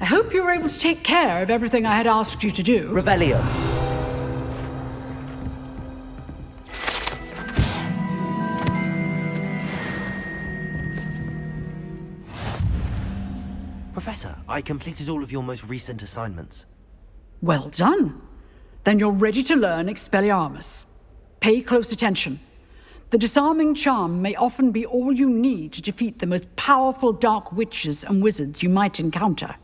I hope you were able to take care of everything I had asked you to do. Revelio. Professor, I completed all of your most recent assignments. Well done. Then you're ready to learn Expelliarmus. Pay close attention. The disarming charm may often be all you need to defeat the most powerful dark witches and wizards you might encounter.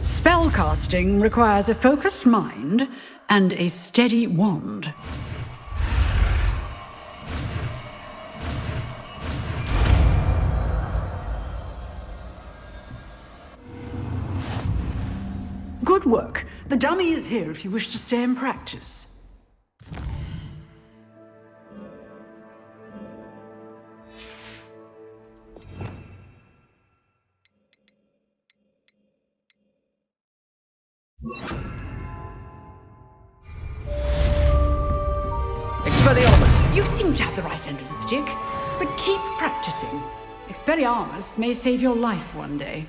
Spellcasting requires a focused mind and a steady wand. Good work. The dummy is here if you wish to stay and practice. Expelliarmus! You seem to have the right end of the stick, but keep practicing. Expelliarmus may save your life one day.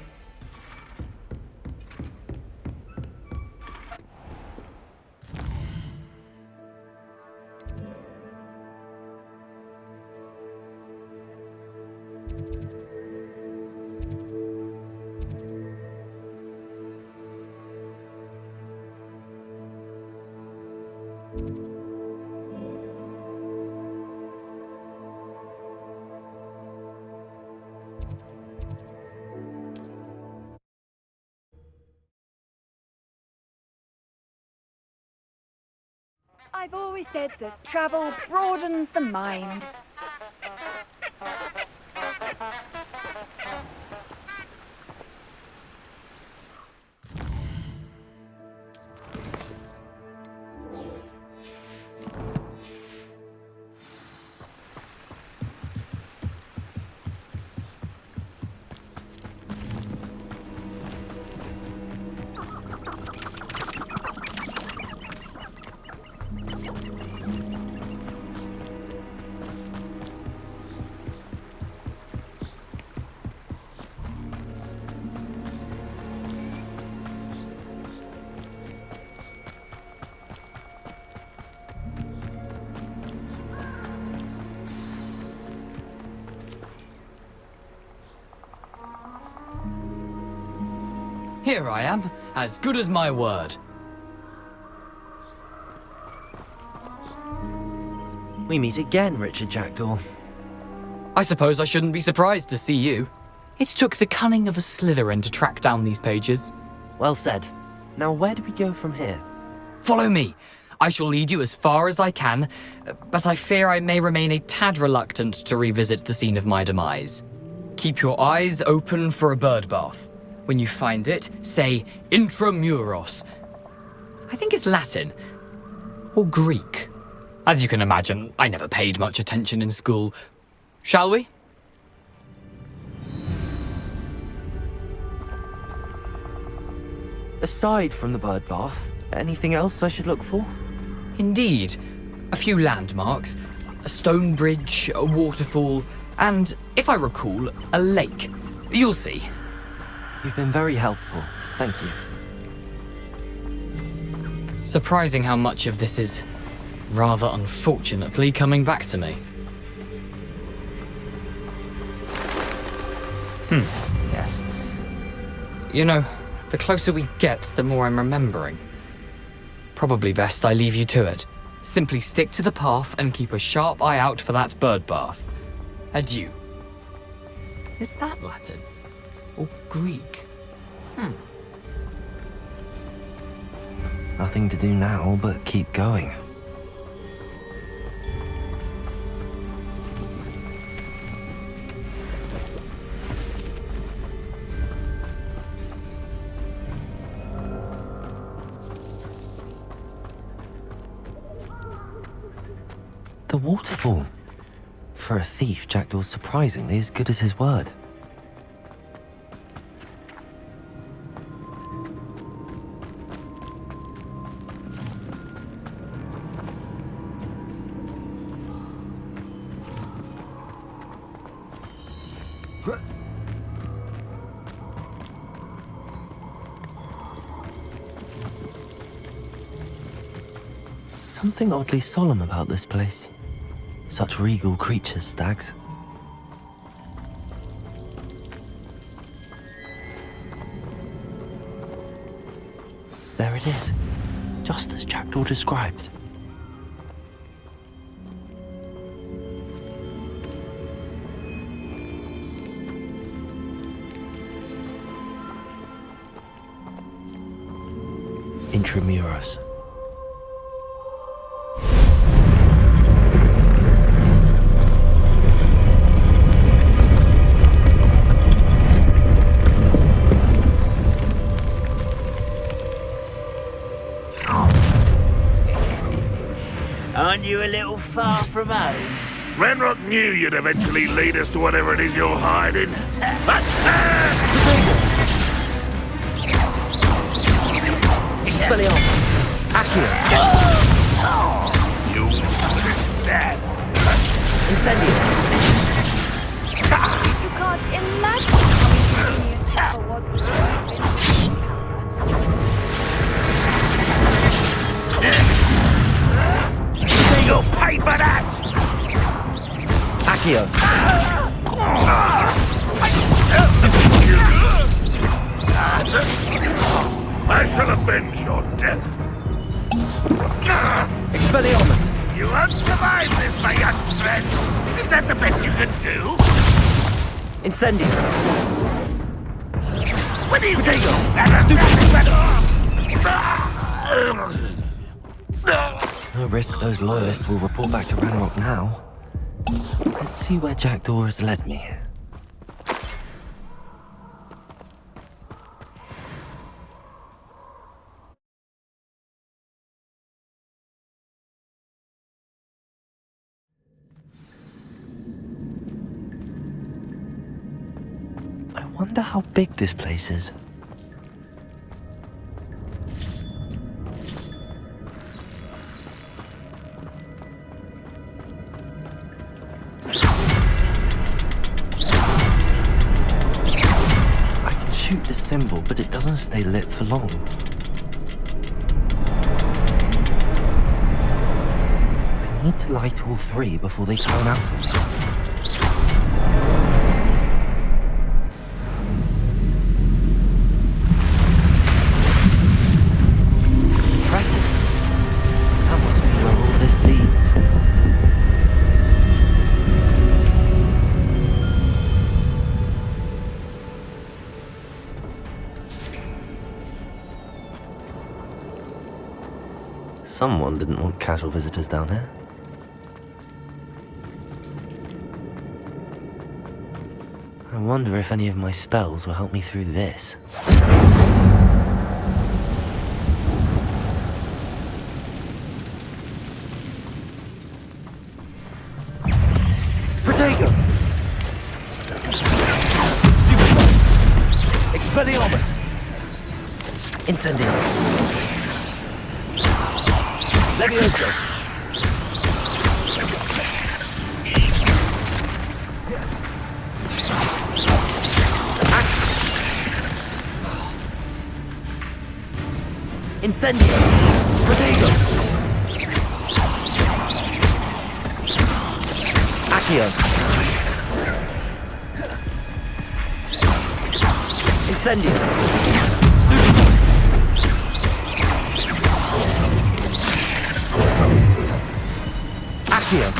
I've always said that travel broadens the mind. Here I am, as good as my word. We meet again, Richard Jackdaw. I suppose I shouldn't be surprised to see you. It took the cunning of a Slytherin to track down these pages. Well said. Now where do we go from here? Follow me. I shall lead you as far as I can, but I fear I may remain a tad reluctant to revisit the scene of my demise. Keep your eyes open for a bird bath. When you find it, say intramuros. I think it's Latin. Or Greek. As you can imagine, I never paid much attention in school. Shall we? Aside from the bird bath, anything else I should look for? Indeed. A few landmarks, a stone bridge, a waterfall, and, if I recall, a lake. You'll see. You've been very helpful. Thank you. Surprising how much of this is, rather unfortunately, coming back to me. Yes. You know, the closer we get, the more I'm remembering. Probably best I leave you to it. Simply stick to the path and keep a sharp eye out for that bird bath. Adieu. Is that Latin? Or Greek? Nothing to do now but keep going. The waterfall. For a thief, Jackdaw's surprisingly as good as his word. Something oddly solemn about this place. Such regal creatures, stags. There it is, just as Jackdaw described. Intramuros. Aren't you a little far from home? Renrock knew you'd eventually lead us to whatever it is you're hiding. Expelliarmus! Accio! You sad. Incendio! You can't imagine how inconvenient travel was. You'll pay for that! Accio! I shall avenge your death. Expelliarmus! You won't survive this, my young friend. Is that the best you can do? Incendio! What do you think? No risk those loyalists will report back to Ranrock now. Let's see where Jackdaw has led me. I wonder how big this place is. I can shoot the symbol, but it doesn't stay lit for long. I need to light all three before they turn out on me. Impressive. That must be where all this leads. Someone didn't want casual visitors down here. I wonder if any of my spells will help me through this. Protego! Expelliarmus! Incendio! Levioso! Incendio! Protego! Accio! Incendio! Accio!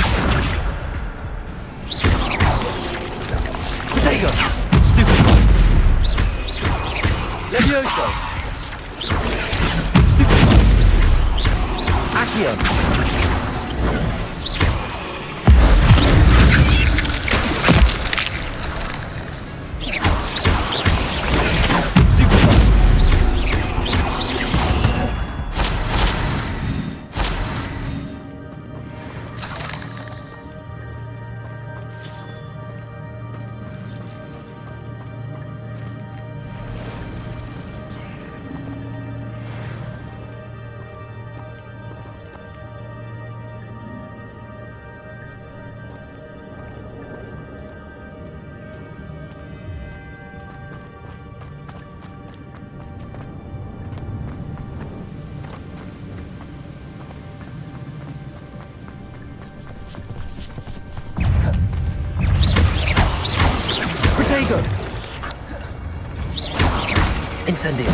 Protego! Stupid! Levioso! Stupid! Accio! Incendio.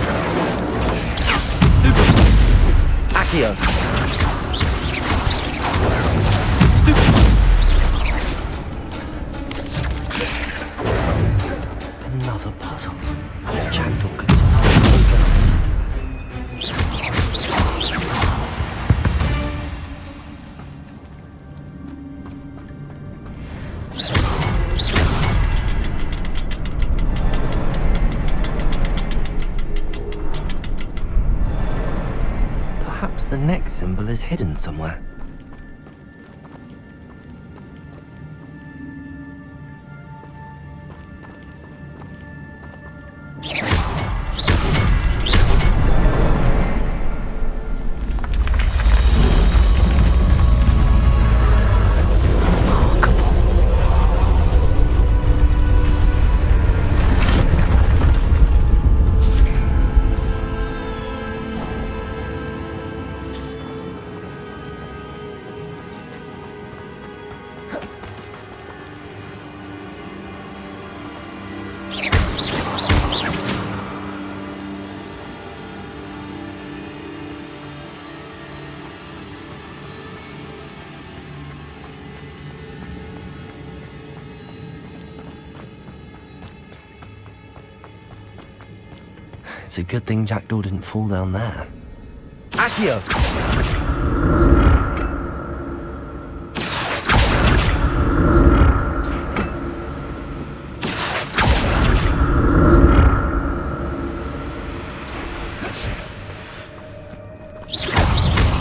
Accio. Another puzzle. If Jackdaw could solve this so good. Perhaps the next symbol is hidden somewhere. It's a good thing Jackdaw didn't fall down there. Accio!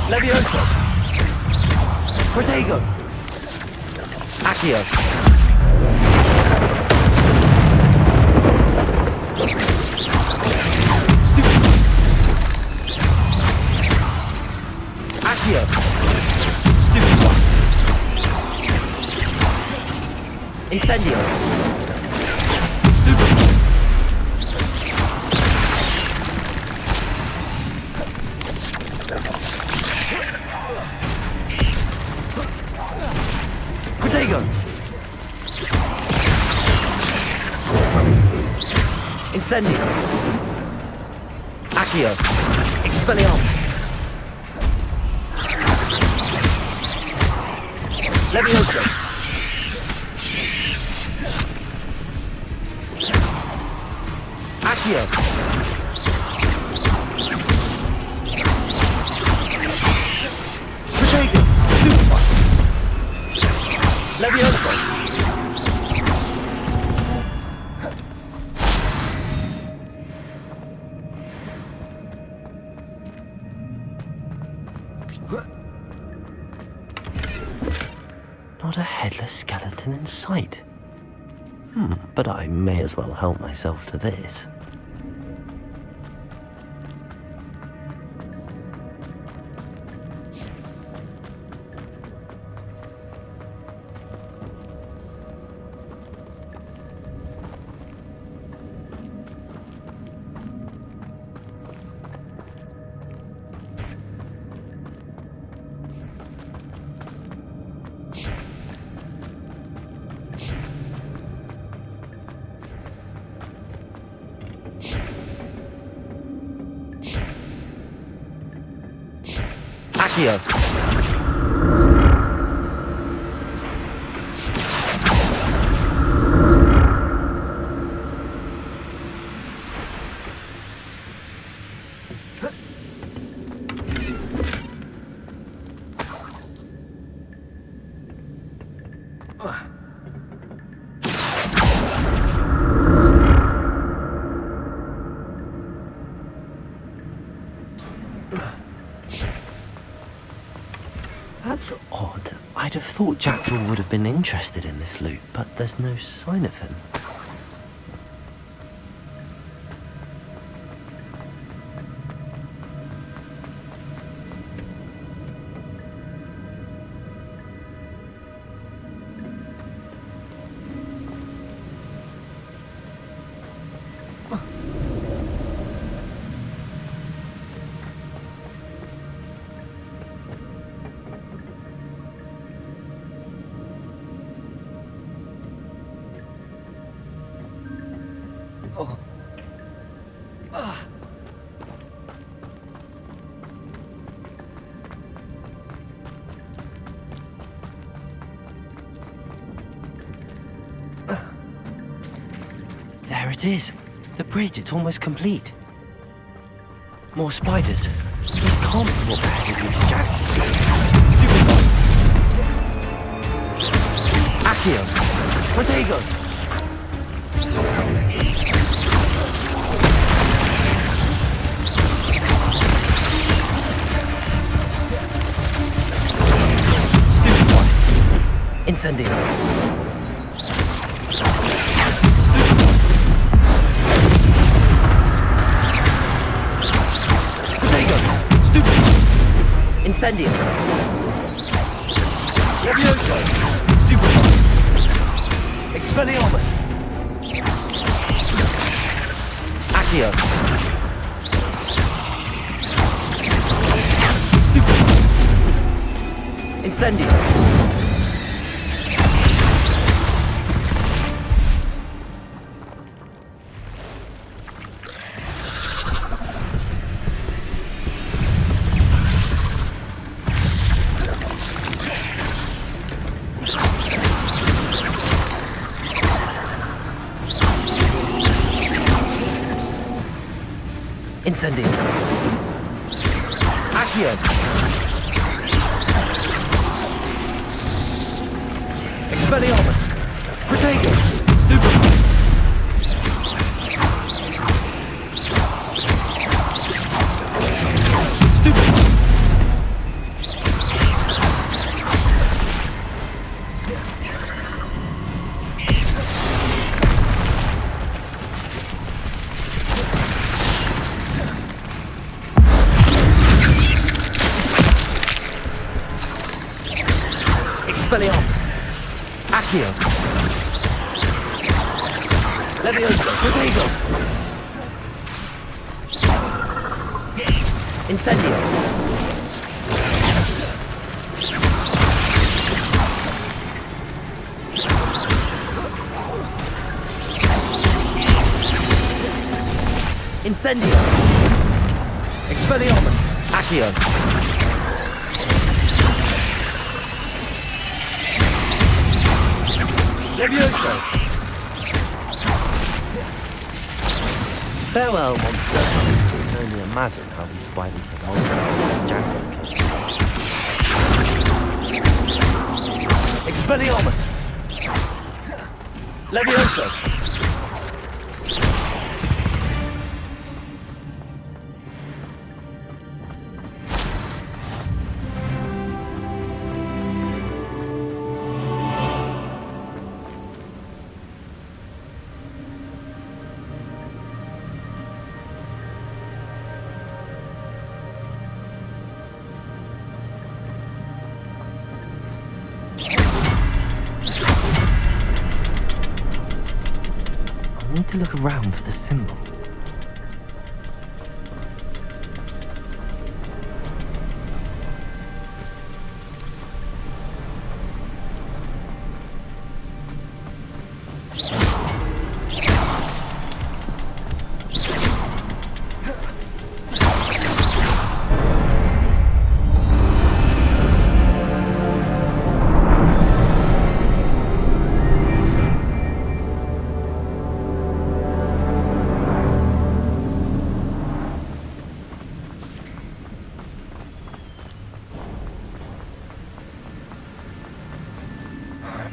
Levioso! Protego! Accio! Accio! Stupid one! Incendio! Stupid one! Protego! Incendio! Accio! Expelliarmus! Levioso! Accio! Protego! Stupefy! Levioso! Not a headless skeleton in sight. But I may as well help myself to this. Accio! That's odd. I'd have thought Jackdaw would have been interested in this loot, but there's no sign of him. it is. The bridge, it's almost complete. More spiders. This can't be what the hell you jacked. Stupid one. Accio. Protego. Stupid one. Incendio. Incendio. Levioso. Stupid. Expelliarmus. Accio. Stupid. Incendio. Incendio. Accio. Expelliarmus. Protego. Stupid. Stupid. Expelliarmus. Accio. Levioso. Protego. Incendio. Incendio. Expelliarmus. Accio. Levioso. Farewell, monster. I can only imagine how these spiders have multiplied Jackal killed. Expelliarmus. Levioso. I need to look around for the symbol.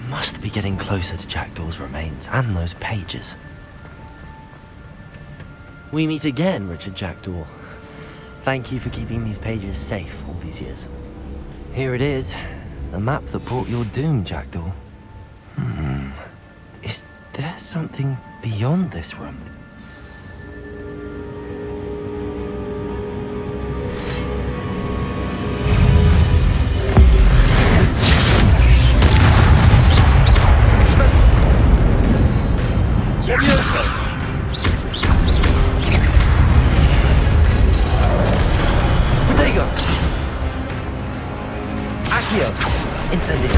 Must be getting closer to Jackdaw's remains and those pages. We meet again, Richard Jackdaw. Thank you for keeping these pages safe all these years. Here it is, the map that brought your doom, Jackdaw. Is there something beyond this room? Incendio.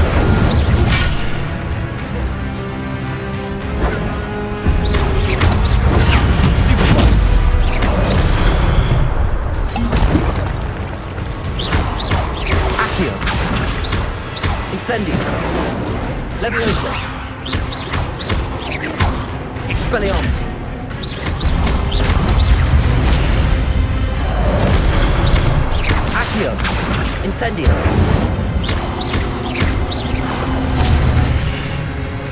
Stupid one. Accio. Incendio. Levioso. Expelliarmus. Accio. Incendio.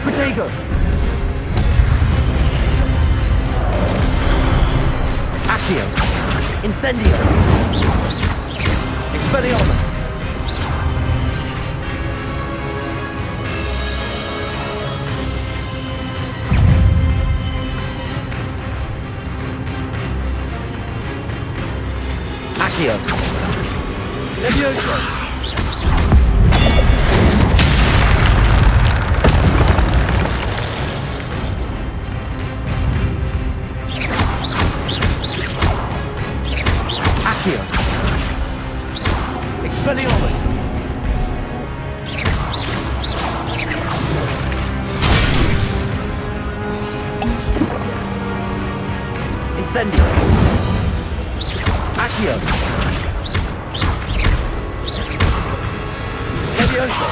Protego. Accio. Incendio. Expelliarmus. Accio. Levioso. Accio. Expelliarmus. Incendio. Accio. Levioso.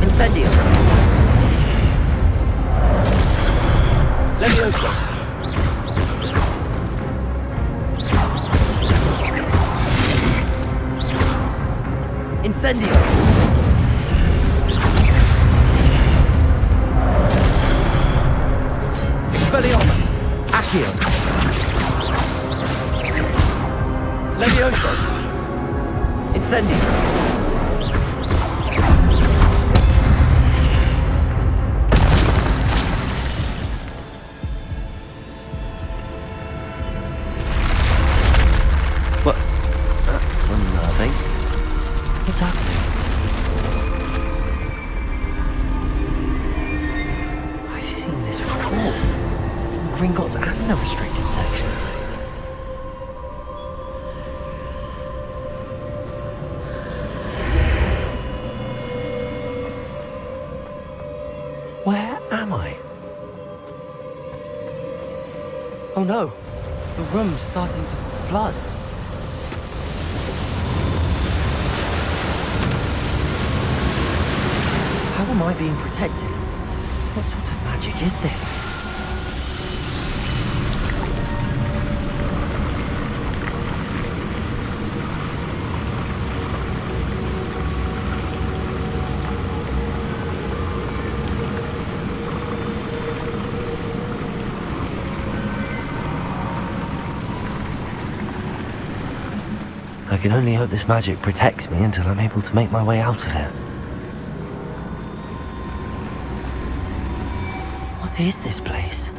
Incendio. Levioso. Incendio. Expelliarmus. Accio. Levioso. Incendio. What? That's unnerving. What's happening? I've seen this before. In Gringotts and the restricted section. Where am I? Oh no! The room's starting to flood. How am I being protected? What sort of magic is this? I can only hope this magic protects me until I'm able to make my way out of here. What is this place?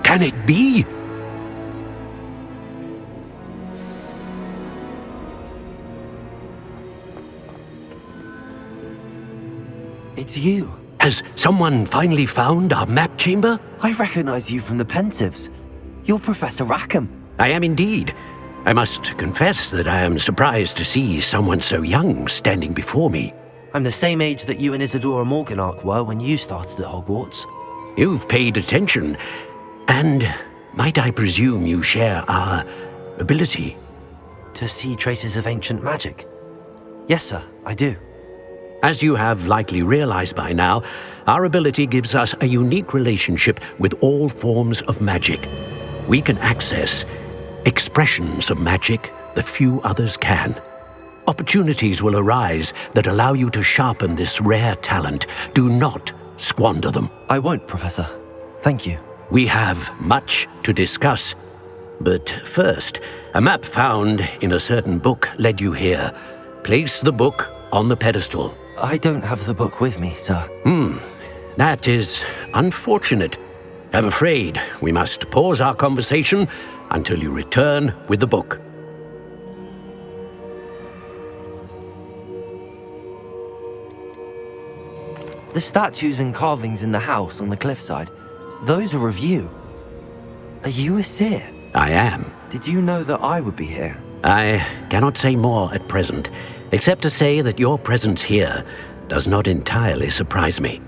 Can it be? It's you. Has someone finally found our map chamber? I recognize you from the Pensives. You're Professor Rackham. I am indeed. I must confess that I am surprised to see someone so young standing before me. I'm the same age that you and Isadora Morganach were when you started at Hogwarts. You've paid attention, and might I presume you share our ability? To see traces of ancient magic? Yes, sir, I do. As you have likely realized by now, our ability gives us a unique relationship with all forms of magic. We can access expressions of magic that few others can. Opportunities will arise that allow you to sharpen this rare talent. Do not squander them. I won't, Professor. Thank you. We have much to discuss. But first, a map found in a certain book led you here. Place the book on the pedestal. I don't have the book with me, sir. That is unfortunate. I'm afraid we must pause our conversation until you return with the book. The statues and carvings in the house on the cliffside, those are of you. Are you a seer? I am. Did you know that I would be here? I cannot say more at present, except to say that your presence here does not entirely surprise me.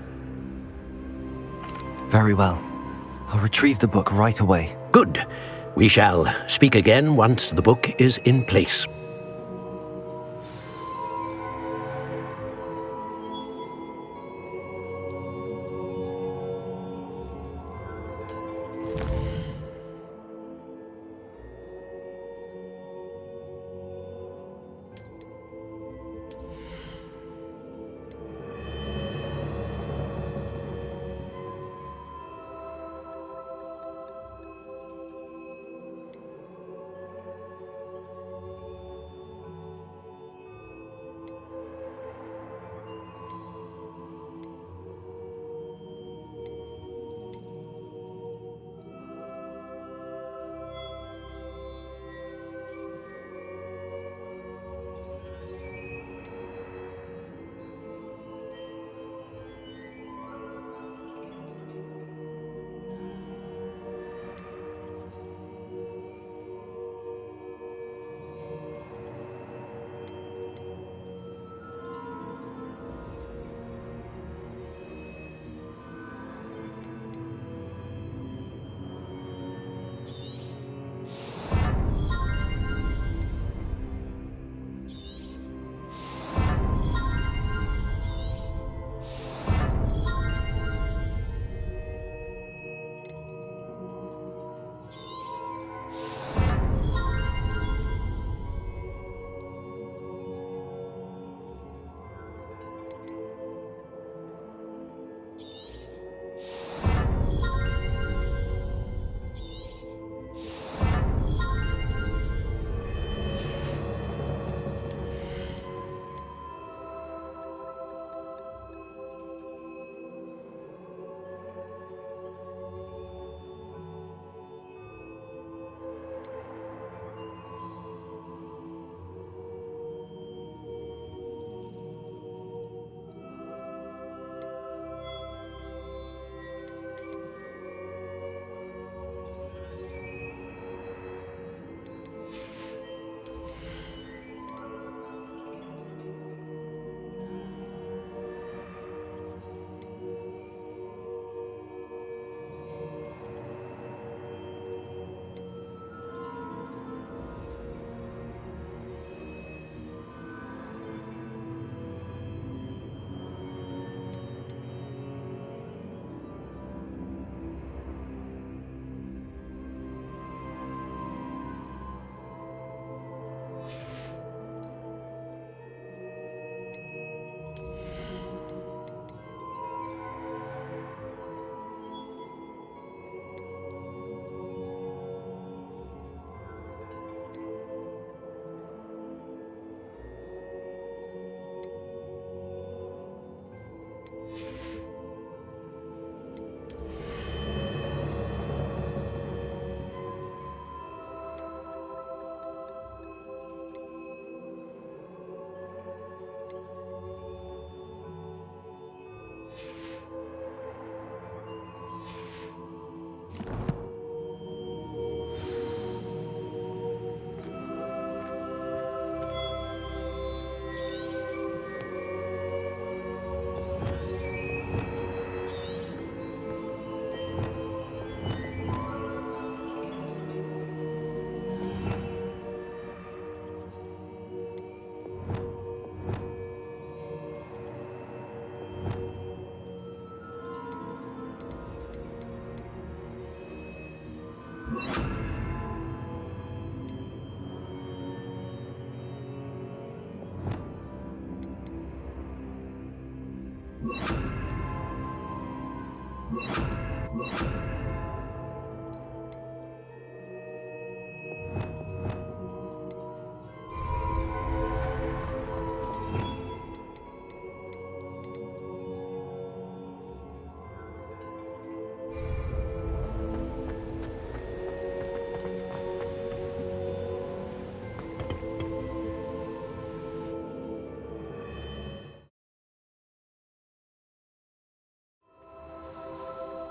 Very well. I'll retrieve the book right away. Good. We shall speak again once the book is in place.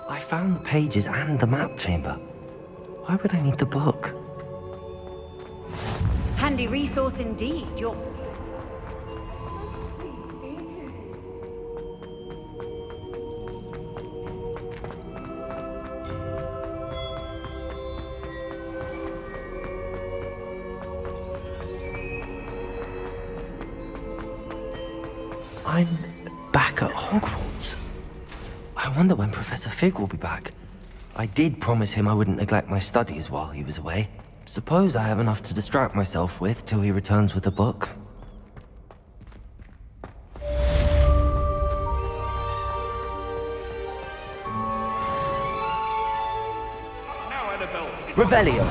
I found the pages and the map chamber. Why would I need the book? Handy resource indeed. You're... I'm back at Hogwarts. I wonder when Professor Fig will be back. I did promise him I wouldn't neglect my studies while he was away. Suppose I have enough to distract myself with till he returns with a book. Revelio.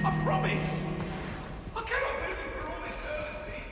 I promise. I cannot do this for all eternity.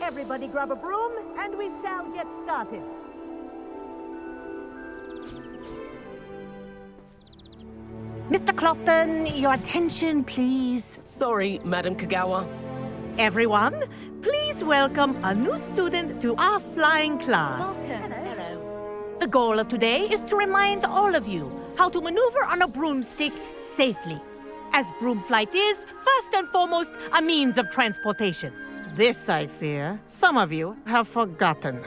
Everybody grab a broom, and we shall get started. Mr. Clopton, your attention, please. Sorry, Madam Kagawa. Everyone, please welcome a new student to our flying class. Hello. The goal of today is to remind all of you how to maneuver on a broomstick safely, as broom flight is, first and foremost, a means of transportation. This, I fear, some of you have forgotten.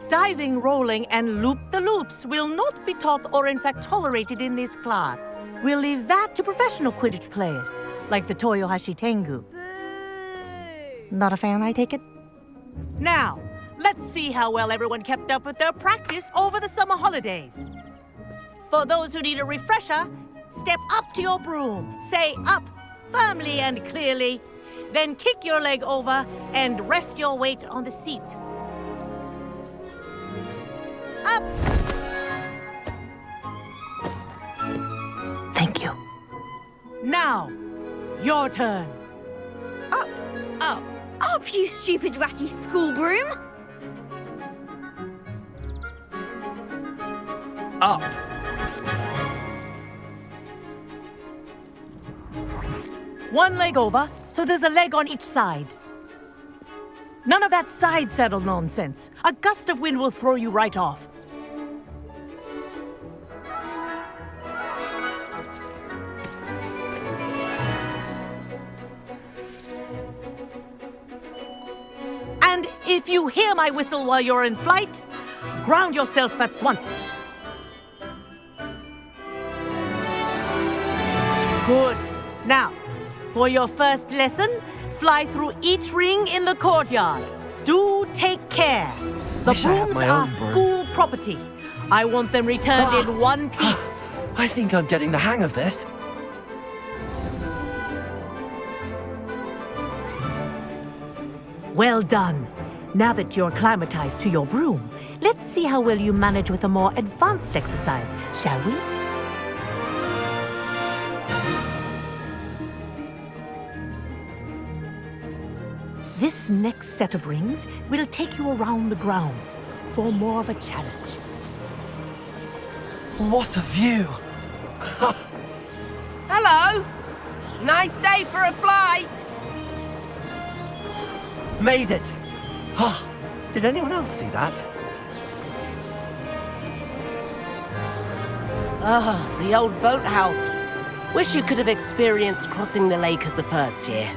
Diving, rolling, and loop-the-loops will not be taught or in fact tolerated in this class. We'll leave that to professional Quidditch players, like the Toyohashi Tengu. Not a fan, I take it? Now, let's see how well everyone kept up with their practice over the summer holidays. For those who need a refresher, step up to your broom, say up firmly and clearly, then kick your leg over and rest your weight on the seat. Up! Thank you. Now, your turn. Up. Up. Up, you stupid ratty school broom. Up. One leg over, so there's a leg on each side. None of that side saddle nonsense. A gust of wind will throw you right off. And if you hear my whistle while you're in flight, ground yourself at once. Good. Now, for your first lesson, fly through each ring in the courtyard. Do take care. The Wish I had brooms my are own broom. school property. I want them returned in one piece. I think I'm getting the hang of this. Well done. Now that you're acclimatized to your broom, let's see how well you manage with a more advanced exercise, shall we? This next set of rings will take you around the grounds for more of a challenge. What a view! Hello. Nice day for a flight. Made it! Oh, did anyone else see that? Ah, the old boathouse. Wish you could have experienced crossing the lake as a first year.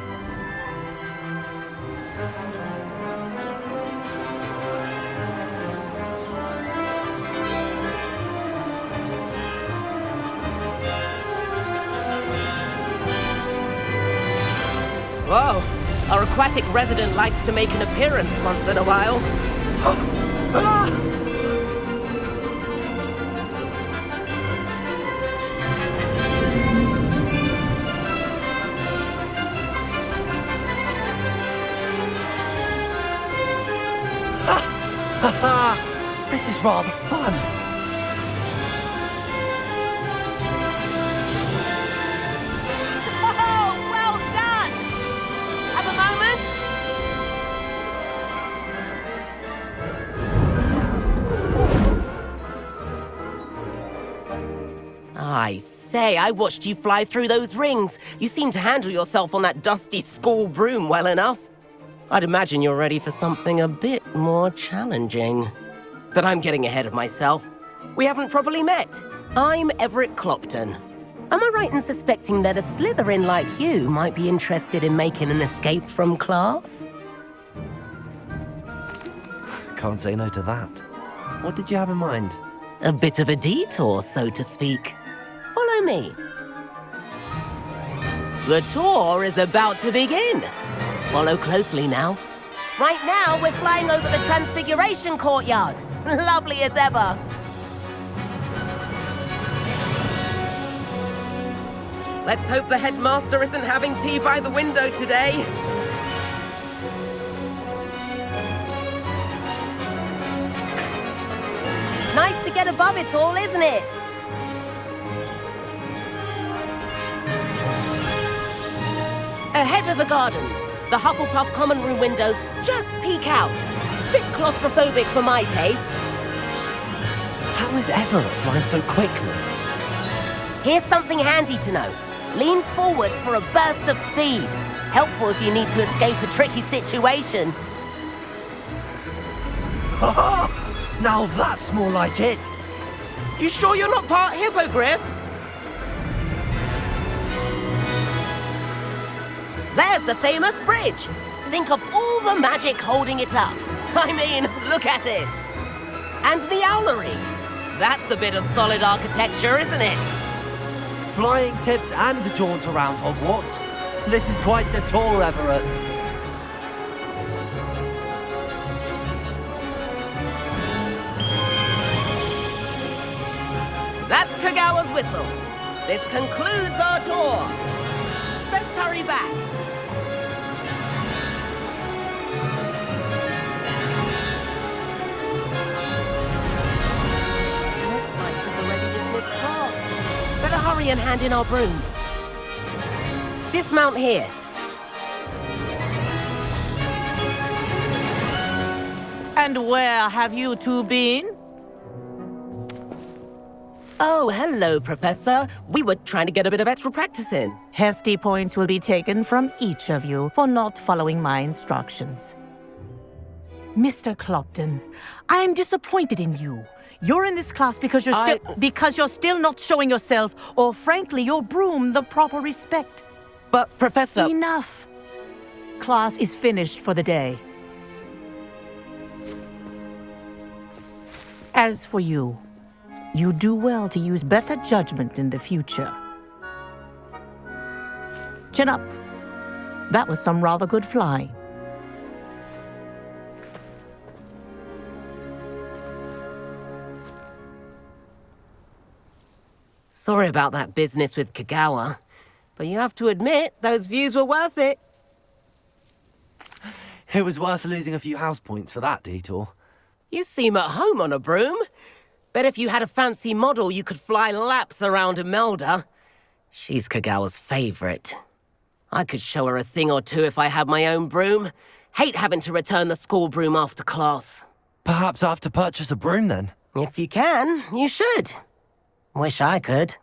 Our aquatic resident likes to make an appearance once in a while. This is rather fun. Oh, well done! Have a moment? I say, I watched you fly through those rings. You seem to handle yourself on that dusty school broom well enough. I'd imagine you're ready for something a bit more challenging. But I'm getting ahead of myself. We haven't properly met. I'm Everett Clopton. Am I right in suspecting that a Slytherin like you might be interested in making an escape from class? Can't say no to that. What did you have in mind? A bit of a detour, so to speak. Follow me. The tour is about to begin. Follow closely now. Right now, we're flying over the Transfiguration Courtyard. Lovely as ever. Let's hope the headmaster isn't having tea by the window today. Nice to get above it all, isn't it? Ahead of the gardens, the Hufflepuff common room windows just peek out. Bit claustrophobic for my taste. How is Everett flying so quickly? Here's something handy to know. Lean forward for a burst of speed. Helpful if you need to escape a tricky situation. Now that's more like it. You sure you're not part hippogriff? There's the famous bridge. Think of all the magic holding it up. I mean, look at it. And the owlery. That's a bit of solid architecture, isn't it? Flying tips and a jaunt around Hogwarts. This is quite the tour, Everett. That's Kagawa's whistle. This concludes our tour. Best hurry back. Better hurry and hand in our brooms. Dismount here. And where have you two been? Oh, hello, Professor. We were trying to get a bit of extra practice in. Hefty points will be taken from each of you for not following my instructions. Mr. Clopton, I am disappointed in you. You're in this class because you're still not showing yourself, or frankly, your broom the proper respect. But, Professor... Enough. Class is finished for the day. As for you, you do well to use better judgment in the future. Chin up. That was some rather good flying. Sorry about that business with Kagawa, but you have to admit, those views were worth it. It was worth losing a few house points for that detour. You seem at home on a broom. Bet if you had a fancy model, you could fly laps around Imelda. She's Kagawa's favorite. I could show her a thing or two if I had my own broom. Hate having to return the school broom after class. Perhaps I have to purchase a broom then? If you can, you should. Wish I could.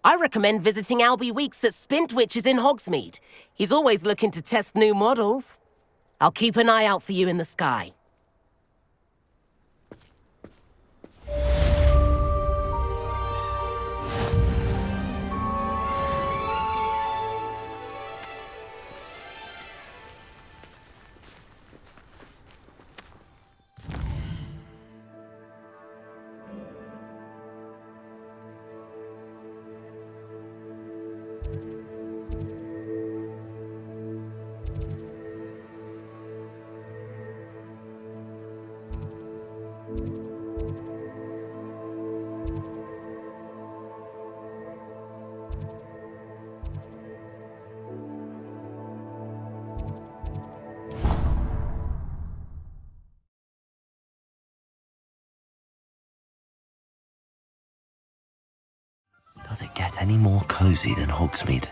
I recommend visiting Albie Weeks at Spintwitches in Hogsmeade. He's always looking to test new models. I'll keep an eye out for you in the sky. Does it get any more cozy than Hogsmeade?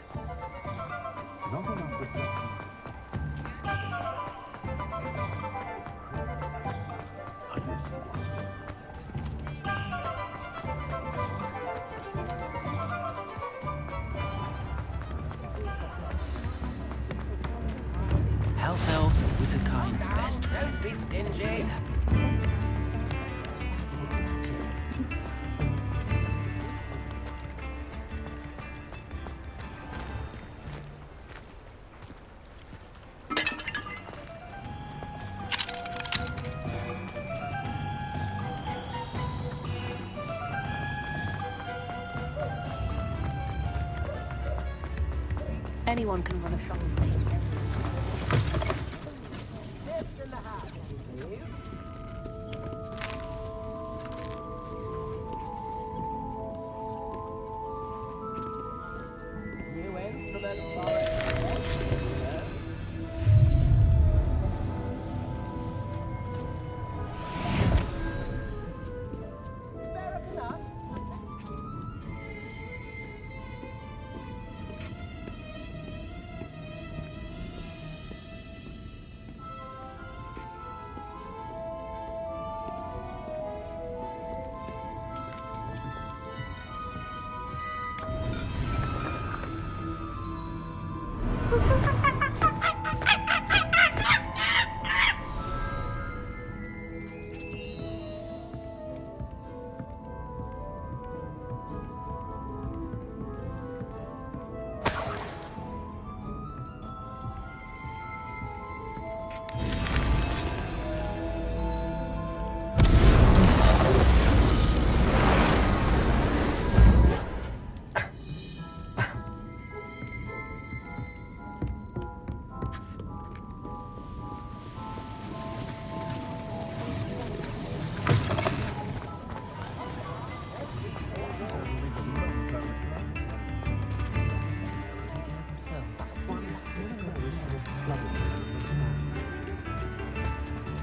House elves are Wizardkind's best friend. Don't be stingy. Anyone can run a shop.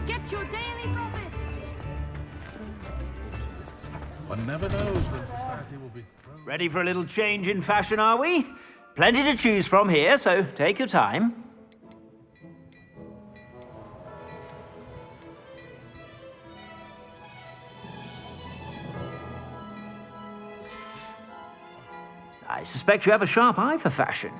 Get your daily profit! One never knows when society will be... Ready for a little change in fashion, are we? Plenty to choose from here, so take your time. I suspect you have a sharp eye for fashion.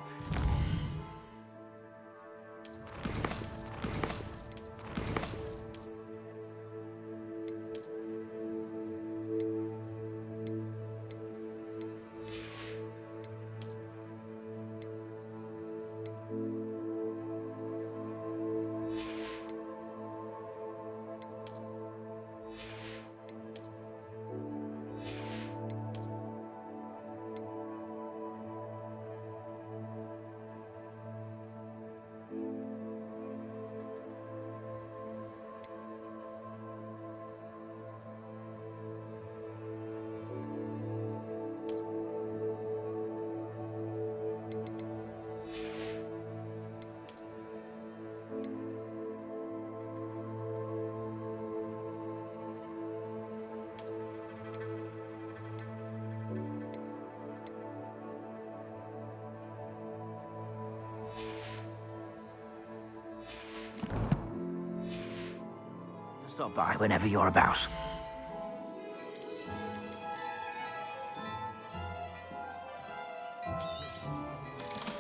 Stop by whenever you're about.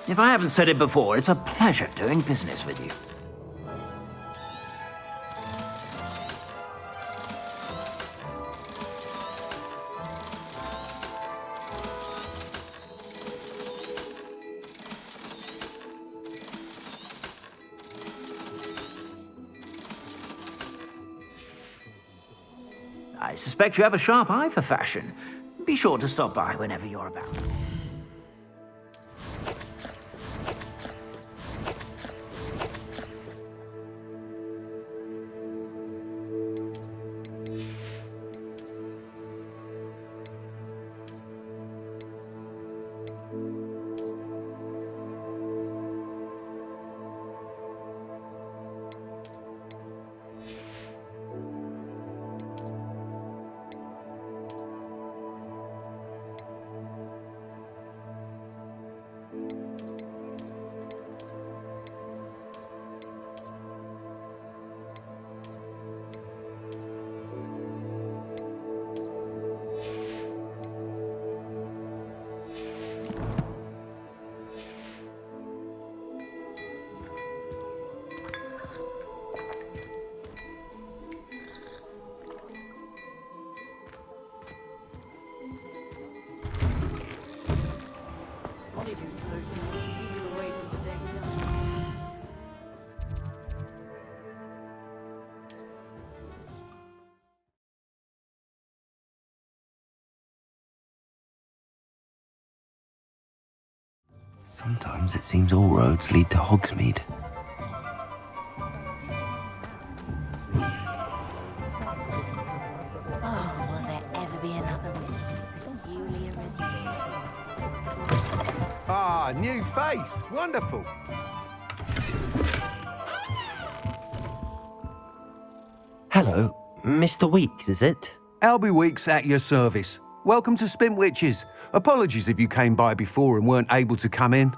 If I haven't said it before, it's a pleasure doing business with you. I suspect you have a sharp eye for fashion. Be sure to stop by whenever you're about. Sometimes it seems all roads lead to Hogsmeade. Oh, will there ever be another one? Julia is... Ah, new face. Wonderful. Hello, Mr. Weeks, is it? Albie Weeks at your service. Welcome to Spintwitches. Apologies if you came by before and weren't able to come in.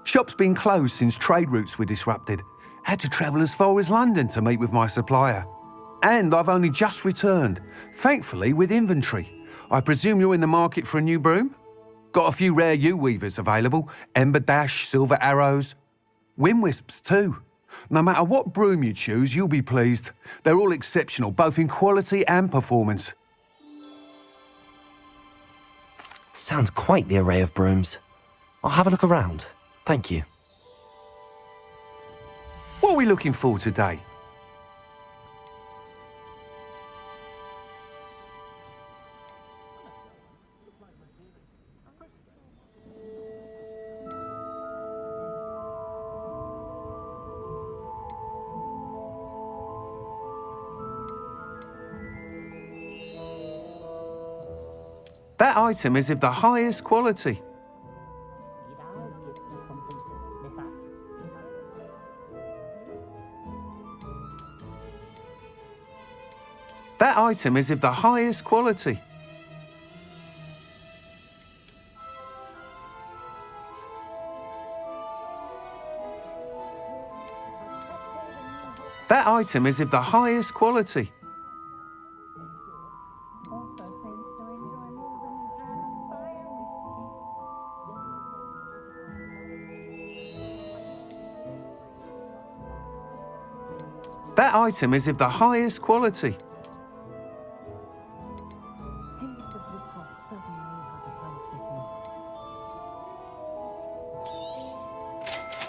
Shop's been closed since trade routes were disrupted. Had to travel as far as London to meet with my supplier. And I've only just returned, thankfully with inventory. I presume you're in the market for a new broom? Got a few rare U-weavers available. Ember Dash, Silver Arrows. Wind Wisps too. No matter what broom you choose, you'll be pleased. They're all exceptional, both in quality and performance. Sounds quite the array of brooms. I'll have a look around. Thank you. What are we looking for today? That item is of the highest quality. That item is of the highest quality. That item is of the highest quality. That item is of the highest quality.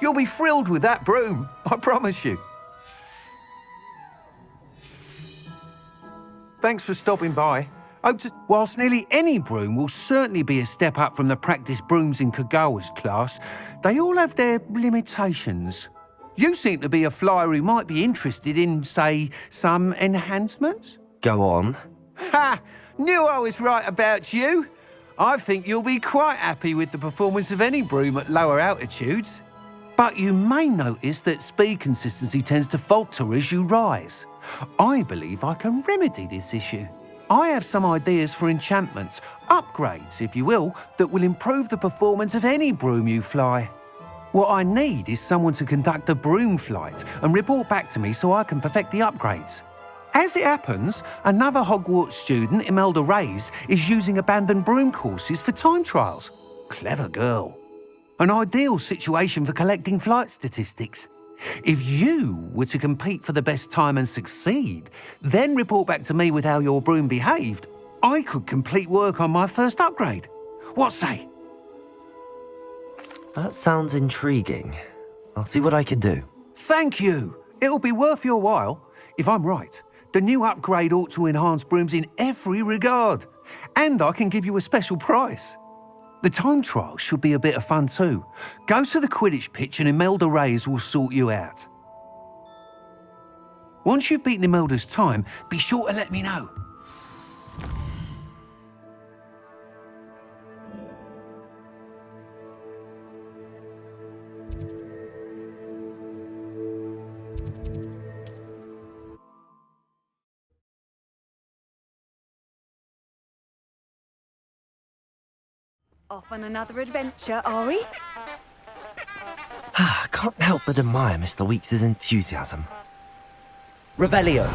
You'll be thrilled with that broom, I promise you. Thanks for stopping by. Whilst nearly any broom will certainly be a step up from the practice brooms in Kagawa's class, they all have their limitations. You seem to be a flyer who might be interested in, say, some enhancements? Go on. Ha! Knew I was right about you. I think you'll be quite happy with the performance of any broom at lower altitudes. But you may notice that speed consistency tends to falter as you rise. I believe I can remedy this issue. I have some ideas for enchantments, upgrades, if you will, that will improve the performance of any broom you fly. What I need is someone to conduct a broom flight and report back to me so I can perfect the upgrades. As it happens, another Hogwarts student, Imelda Reyes, is using abandoned broom courses for time trials. Clever girl. An ideal situation for collecting flight statistics. If you were to compete for the best time and succeed, then report back to me with how your broom behaved, I could complete work on my first upgrade. What say? That sounds intriguing. I'll see what I can do. Thank you. It'll be worth your while. If I'm right, the new upgrade ought to enhance brooms in every regard. And I can give you a special price. The time trial should be a bit of fun too. Go to the Quidditch pitch and Imelda Reyes will sort you out. Once you've beaten Imelda's time, be sure to let me know. Off on another adventure, are we? I can't help but admire Mr. Weeks' enthusiasm. Revelio.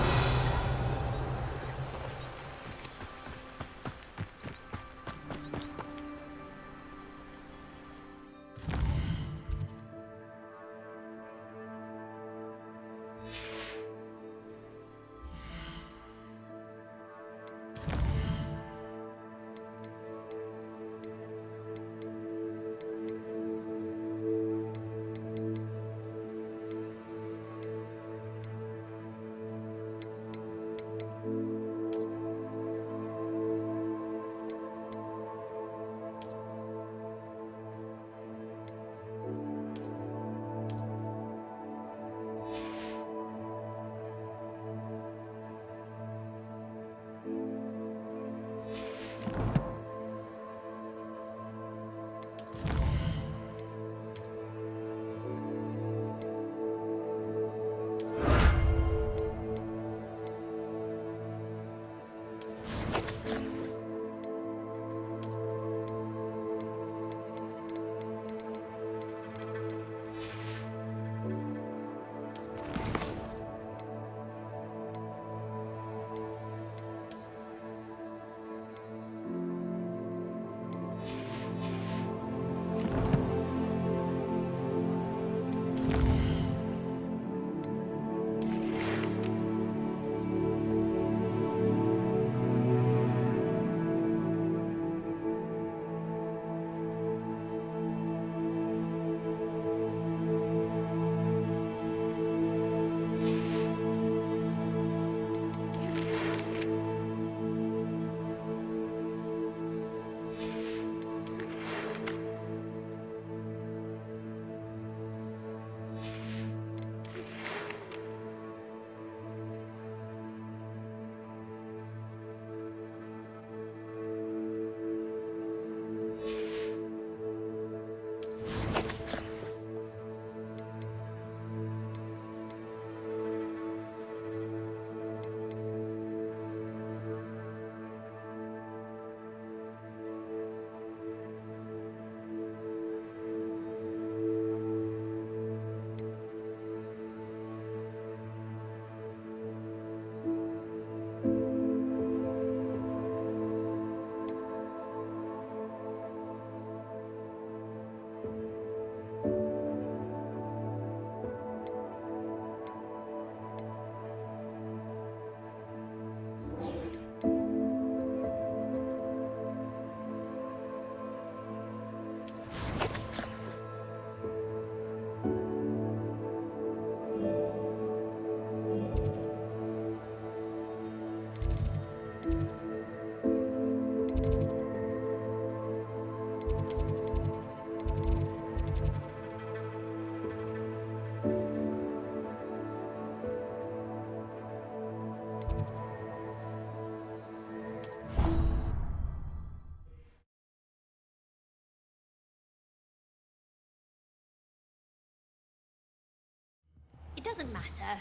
It doesn't matter.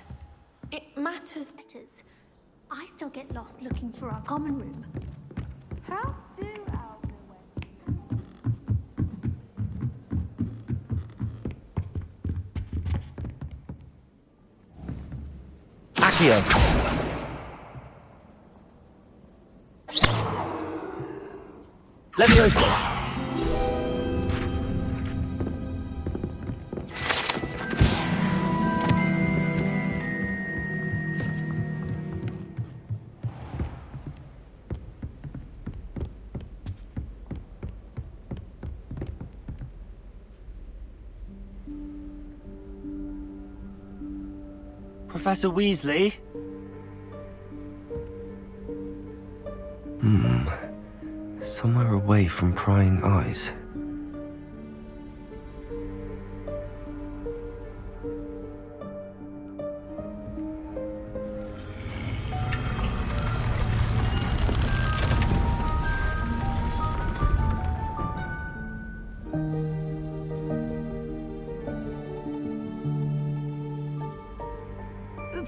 It matters. Letters. I still get lost looking for our common room. How do Accio! Leviosa! Professor Weasley? Somewhere away from prying eyes.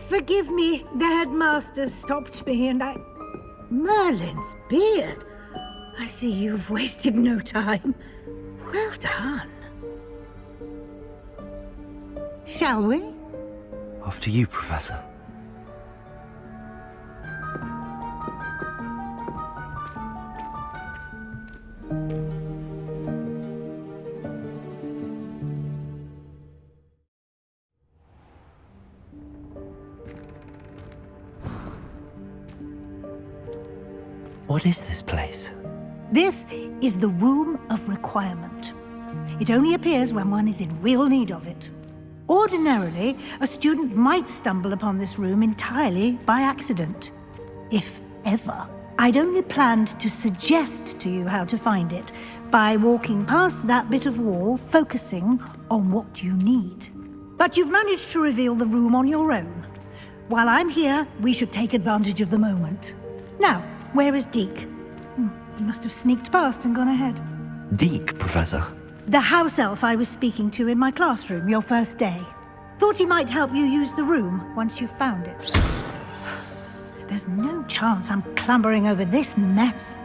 Forgive me, the headmaster stopped me and Merlin's beard. I see you've wasted no time. Well done. Shall we? After you, Professor. What is this place? This is the Room of Requirement. It only appears when one is in real need of it. Ordinarily, a student might stumble upon this room entirely by accident, if ever. I'd only planned to suggest to you how to find it by walking past that bit of wall, focusing on what you need. But you've managed to reveal the room on your own. While I'm here, we should take advantage of the moment. Now, where is Deke? He must have sneaked past and gone ahead. Deke, Professor. The house elf I was speaking to in my classroom your first day. Thought he might help you use the room once you've found it. There's no chance I'm clambering over this mess.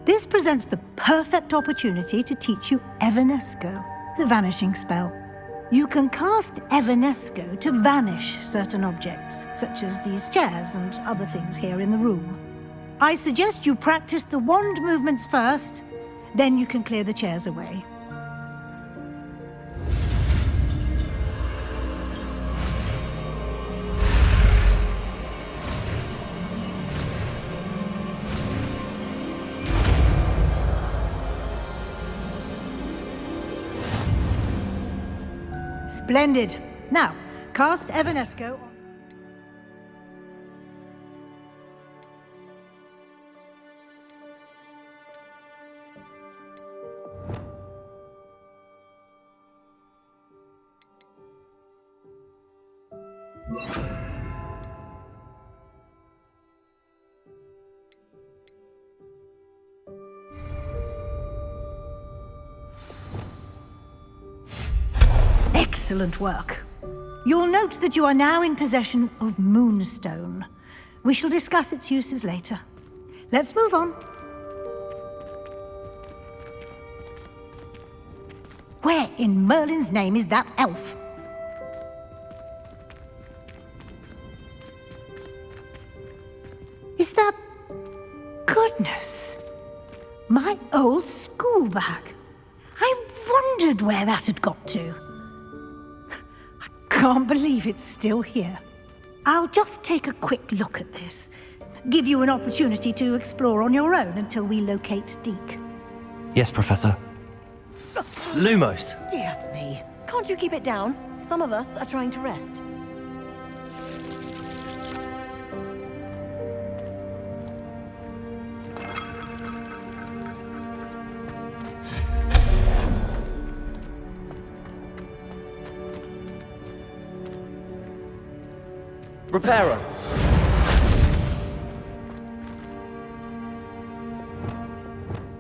This presents the perfect opportunity to teach you Evanesco, the vanishing spell. You can cast Evanesco to vanish certain objects, such as these chairs and other things here in the room. I suggest you practice the wand movements first, then you can clear the chairs away. Splendid. Now, cast Evanesco on... Excellent work. You'll note that you are now in possession of Moonstone. We shall discuss its uses later. Let's move on. Where in Merlin's name is that elf? Is that... Goodness! My old school bag. I wondered where that had got to. Can't believe it's still here. I'll just take a quick look at this. Give you an opportunity to explore on your own until we locate Deke. Yes, Professor. Lumos! Dear me. Can't you keep it down? Some of us are trying to rest. Reparo!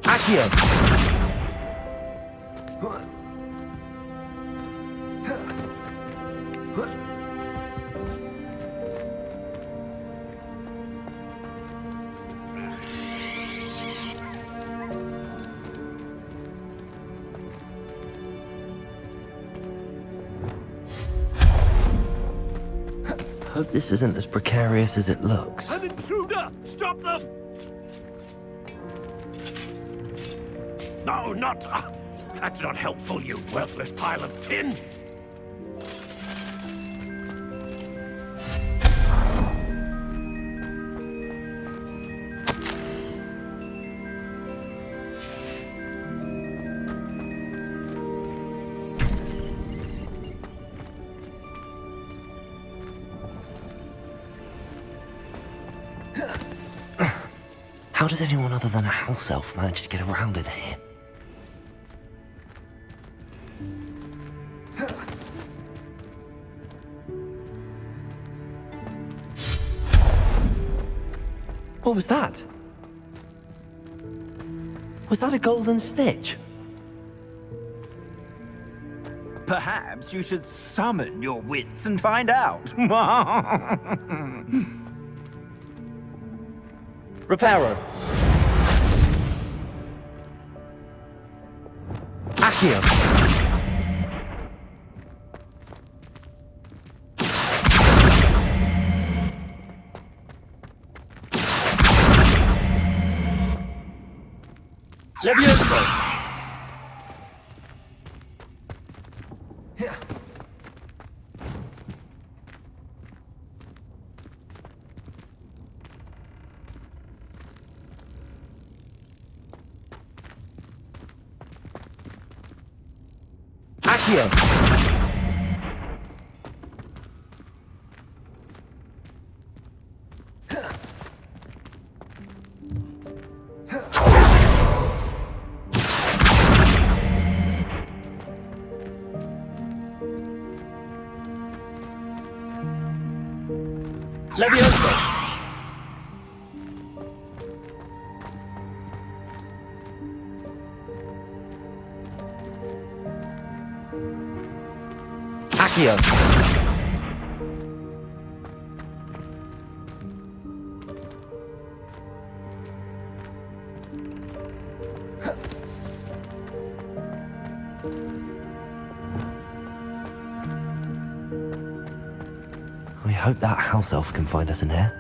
Accio! Hope this isn't as precarious as it looks. An intruder! Stop them! No, not... that's not helpful, you worthless pile of tin! How does anyone other than a house elf manage to get around in here? What was that? Was that a golden snitch? Perhaps you should summon your wits and find out. Reparo. Accio. Levioso. Accio. Levioso. Accio. We hope that house elf can find us in here.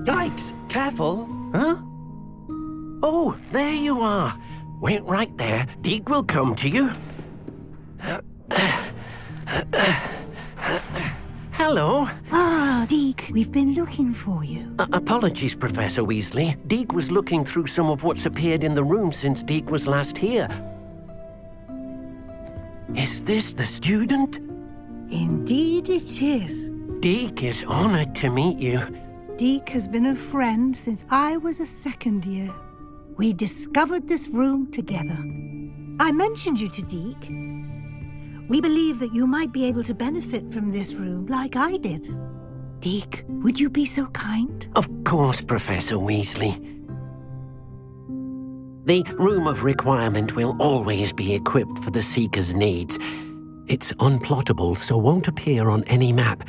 Yikes! Careful! Huh? Oh, there you are. Wait right there. Deke will come to you. Hello. Ah, Deke, we've been looking for you. Apologies, Professor Weasley. Deke was looking through some of what's appeared in the room since Deke was last here. Is this the student? Indeed it is. Deke is honored to meet you. Deke has been a friend since I was a second year. We discovered this room together. I mentioned you to Deke. We believe that you might be able to benefit from this room like I did. Deke, would you be so kind? Of course, Professor Weasley. The Room of Requirement will always be equipped for the Seeker's needs. It's unplottable, so won't appear on any map.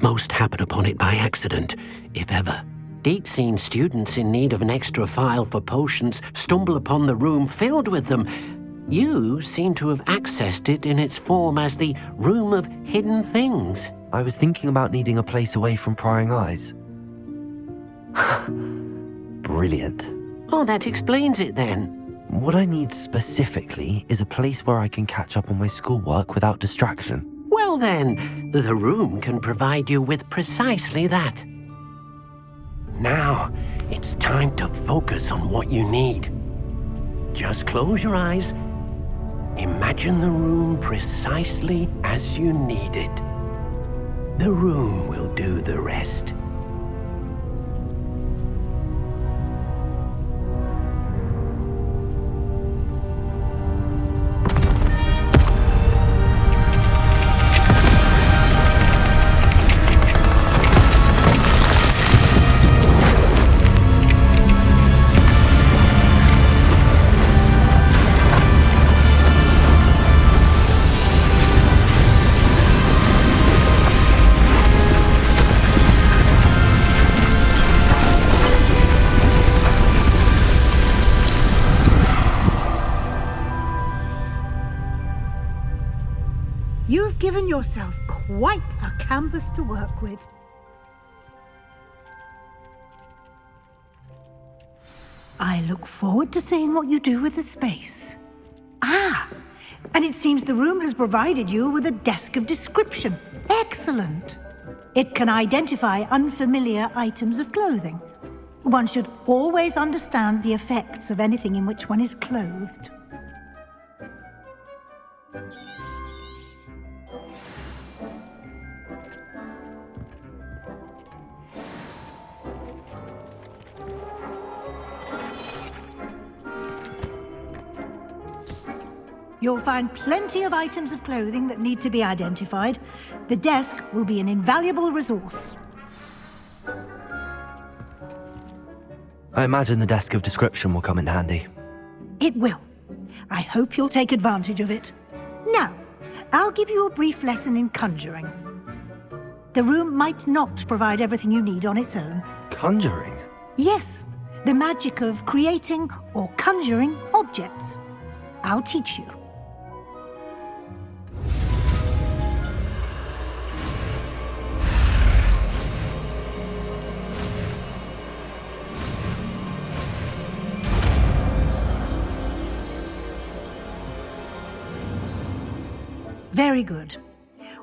Most happen upon it by accident, if ever. Deke's seen students in need of an extra file for potions stumble upon the room filled with them. You seem to have accessed it in its form as the Room of Hidden Things. I was thinking about needing a place away from prying eyes. Brilliant. Oh, that explains it then. What I need specifically is a place where I can catch up on my schoolwork without distraction. Well then, the room can provide you with precisely that. Now, it's time to focus on what you need. Just close your eyes. Imagine the room precisely as you need it. The room will do the rest. You've given yourself quite a canvas to work with. I look forward to seeing what you do with the space. Ah, and it seems the room has provided you with a desk of description. Excellent. It can identify unfamiliar items of clothing. One should always understand the effects of anything in which one is clothed. You'll find plenty of items of clothing that need to be identified. The desk will be an invaluable resource. I imagine the desk of description will come in handy. It will. I hope you'll take advantage of it. Now, I'll give you a brief lesson in conjuring. The room might not provide everything you need on its own. Conjuring? Yes, the magic of creating or conjuring objects. I'll teach you. Very good.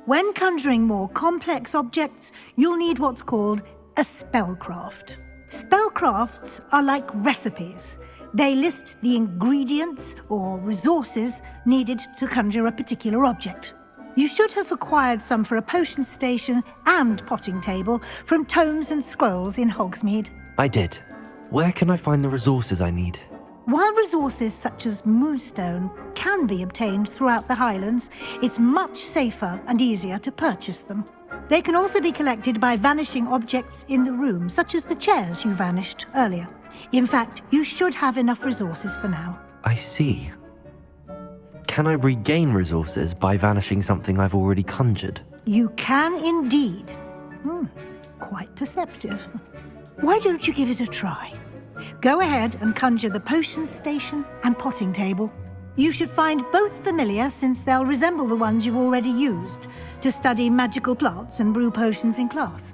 When conjuring more complex objects, you'll need what's called a spellcraft. Spellcrafts are like recipes. They list the ingredients or resources needed to conjure a particular object. You should have acquired some for a potion station and potting table from tomes and scrolls in Hogsmeade. I did. Where can I find the resources I need? While resources such as moonstone can be obtained throughout the Highlands, it's much safer and easier to purchase them. They can also be collected by vanishing objects in the room, such as the chairs you vanished earlier. In fact, you should have enough resources for now. I see. Can I regain resources by vanishing something I've already conjured? You can indeed. Quite perceptive. Why don't you give it a try? Go ahead and conjure the potion station and potting table. You should find both familiar, since they'll resemble the ones you've already used to study magical plants and brew potions in class.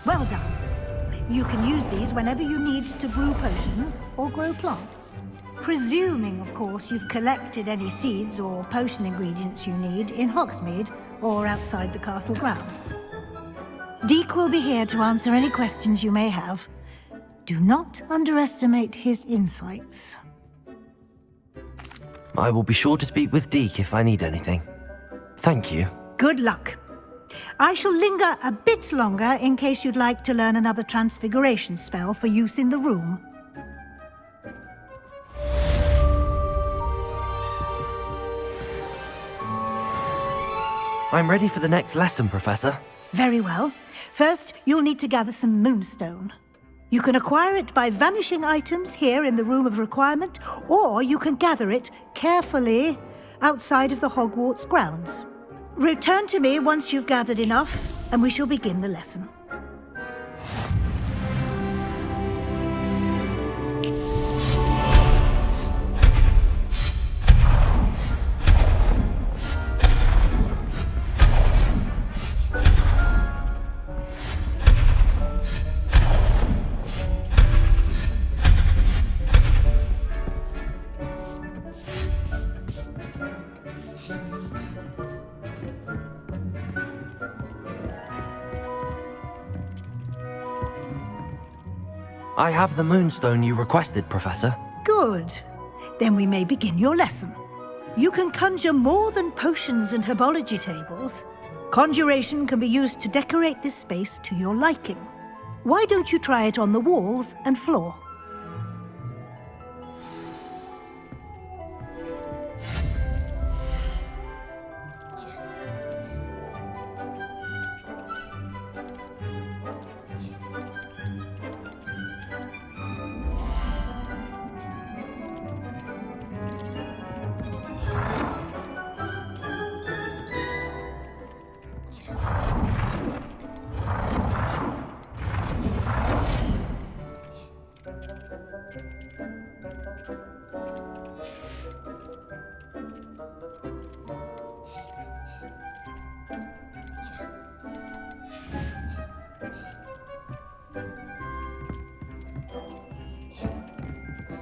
Well done. You can use these whenever you need to brew potions or grow plants. Presuming, of course, you've collected any seeds or potion ingredients you need in Hogsmeade or outside the castle grounds. Deek will be here to answer any questions you may have. Do not underestimate his insights. I will be sure to speak with Deek if I need anything. Thank you. Good luck. I shall linger a bit longer in case you'd like to learn another transfiguration spell for use in the room. I'm ready for the next lesson, Professor. Very well. First, you'll need to gather some moonstone. You can acquire it by vanishing items here in the Room of Requirement, or you can gather it carefully outside of the Hogwarts grounds. Return to me once you've gathered enough, and we shall begin the lesson. I have the moonstone you requested, Professor. Good. Then we may begin your lesson. You can conjure more than potions and herbology tables. Conjuration can be used to decorate this space to your liking. Why don't you try it on the walls and floor?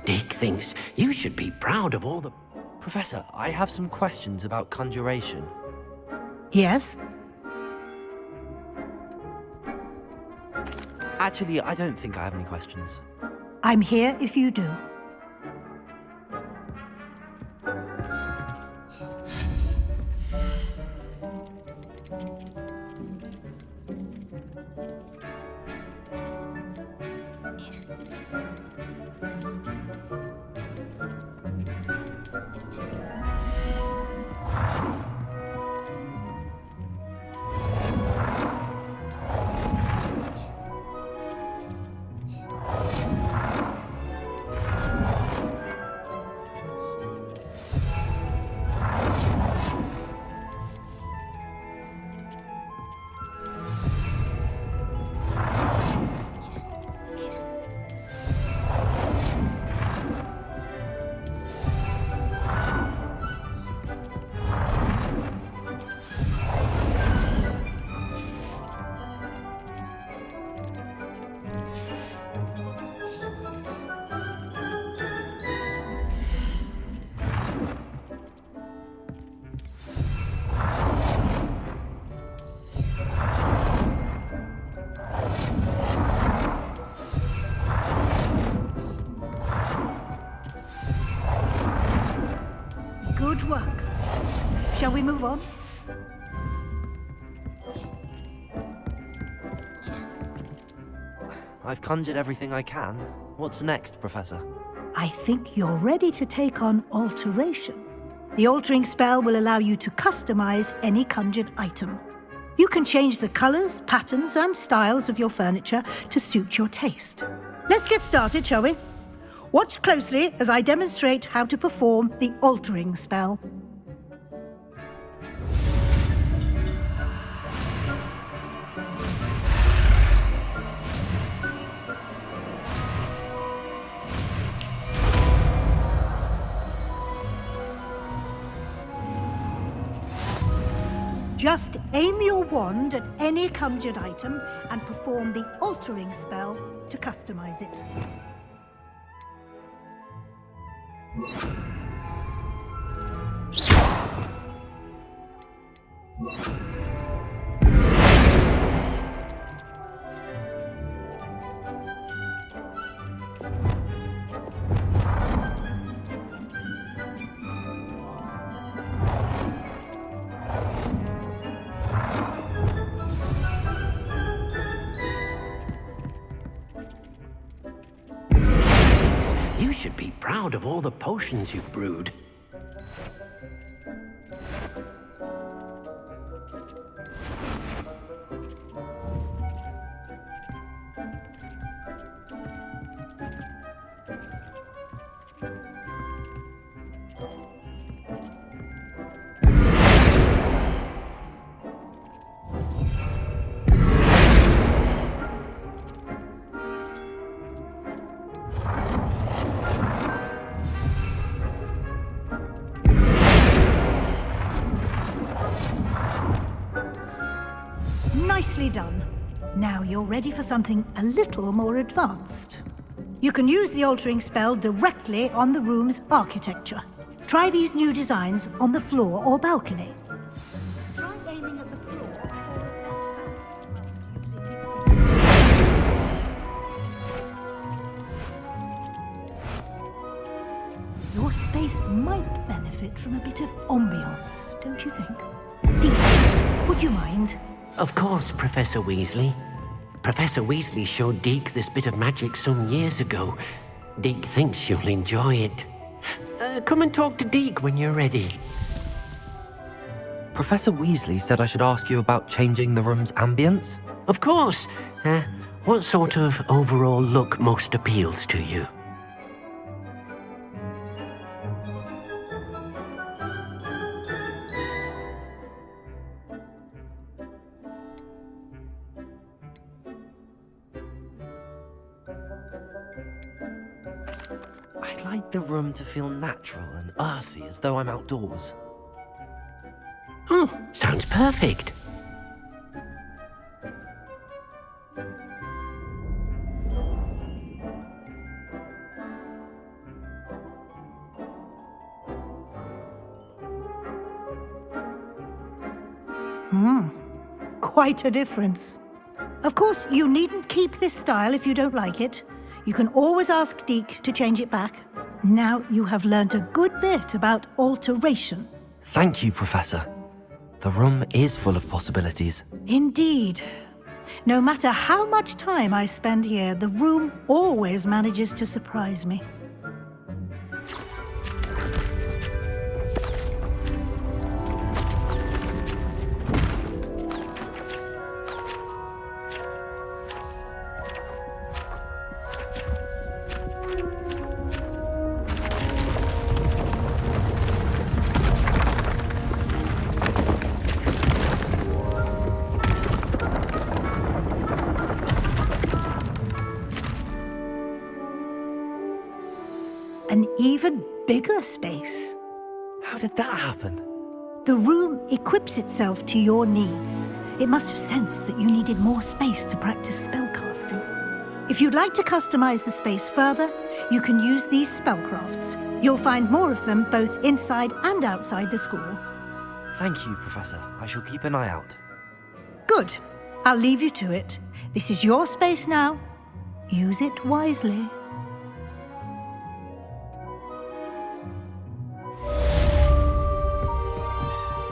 Dick thinks you should be proud of all the... Professor, I have some questions about conjuration. Yes? Actually, I don't think I have any questions. I'm here if you do. Good work. Shall we move on? I've conjured everything I can. What's next, Professor? I think you're ready to take on alteration. The altering spell will allow you to customize any conjured item. You can change the colors, patterns, and styles of your furniture to suit your taste. Let's get started, shall we? Watch closely as I demonstrate how to perform the altering spell. Just aim your wand at any conjured item and perform the altering spell to customize it. should be proud of all the potions you've brewed. Nicely done. Now you're ready for something a little more advanced. You can use the altering spell directly on the room's architecture. Try these new designs on the floor or balcony. Try aiming at the floor. Your space might benefit from a bit of ambiance, don't you think? Deek, would you mind? Of course, Professor Weasley. Professor Weasley showed Deke this bit of magic some years ago. Deke thinks you'll enjoy it. Come and talk to Deke when you're ready. Professor Weasley said I should ask you about changing the room's ambience? Of course. What sort of overall look most appeals to you? I'd like the room to feel natural and earthy, as though I'm outdoors. Oh, sounds perfect. Quite a difference. Of course, you needn't keep this style if you don't like it. You can always ask Deke to change it back. Now you have learnt a good bit about alteration. Thank you, Professor. The room is full of possibilities. Indeed. No matter how much time I spend here, the room always manages to surprise me. An even bigger space. How did that happen? The room equips itself to your needs. It must have sensed that you needed more space to practice spellcasting. If you'd like to customize the space further, you can use these spellcrafts. You'll find more of them both inside and outside the school. Thank you, Professor. I shall keep an eye out. Good. I'll leave you to it. This is your space now. Use it wisely.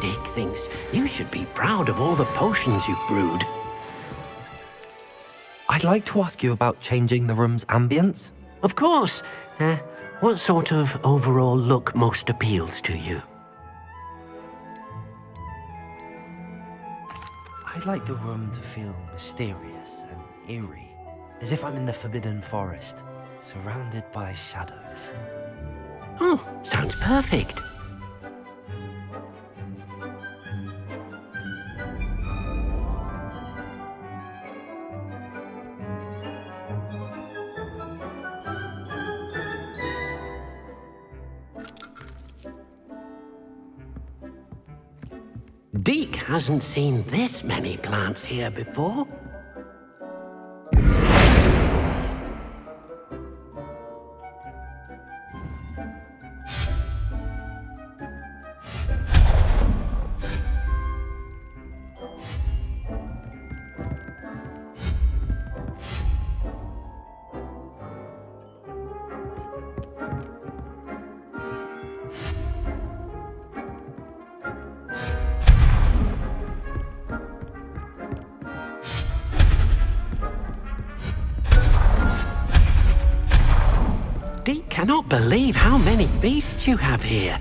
Deke thinks you should be proud of all the potions you've brewed. I'd like to ask you about changing the room's ambience. Of course. What sort of overall look most appeals to you? I'd like the room to feel mysterious and eerie, as if I'm in the Forbidden Forest, surrounded by shadows. Oh, sounds perfect. Deke hasn't seen this many plants here before. cannot believe how many beasts you have here.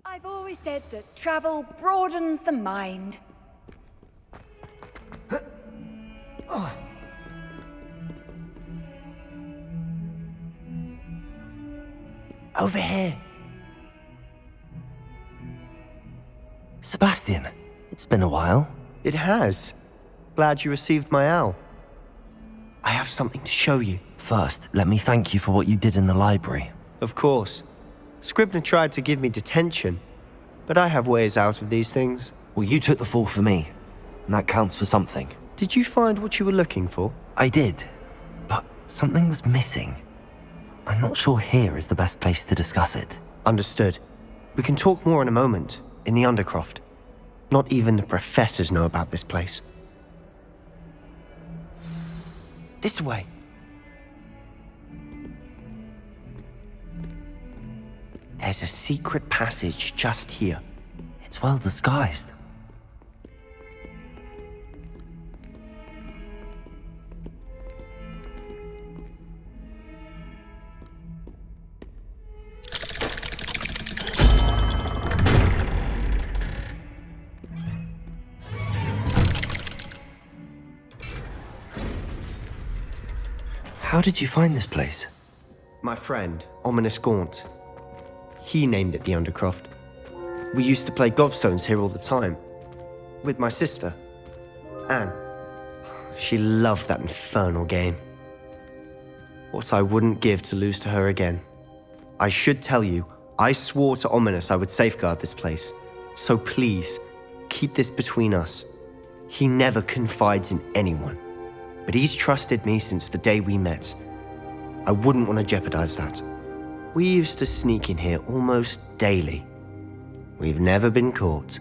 I've always said that travel broadens the mind. Over here. Sebastian, it's been a while. It has. Glad you received my owl. I have something to show you. First, let me thank you for what you did in the library. Of course. Scribner tried to give me detention, but I have ways out of these things. Well, you took the fall for me, and that counts for something. Did you find what you were looking for? I did, but something was missing. I'm not sure here is the best place to discuss it. Understood. We can talk more in a moment, in the Undercroft. Not even the professors know about this place. This way. There's a secret passage just here. It's well disguised. How did you find this place? My friend, Ominous Gaunt. He named it the Undercroft. We used to play gobstones here all the time. With my sister, Anne. She loved that infernal game. What I wouldn't give to lose to her again. I should tell you, I swore to Ominous I would safeguard this place. So please, keep this between us. He never confides in anyone. But he's trusted me since the day we met. I wouldn't want to jeopardize that. We used to sneak in here almost daily. We've never been caught.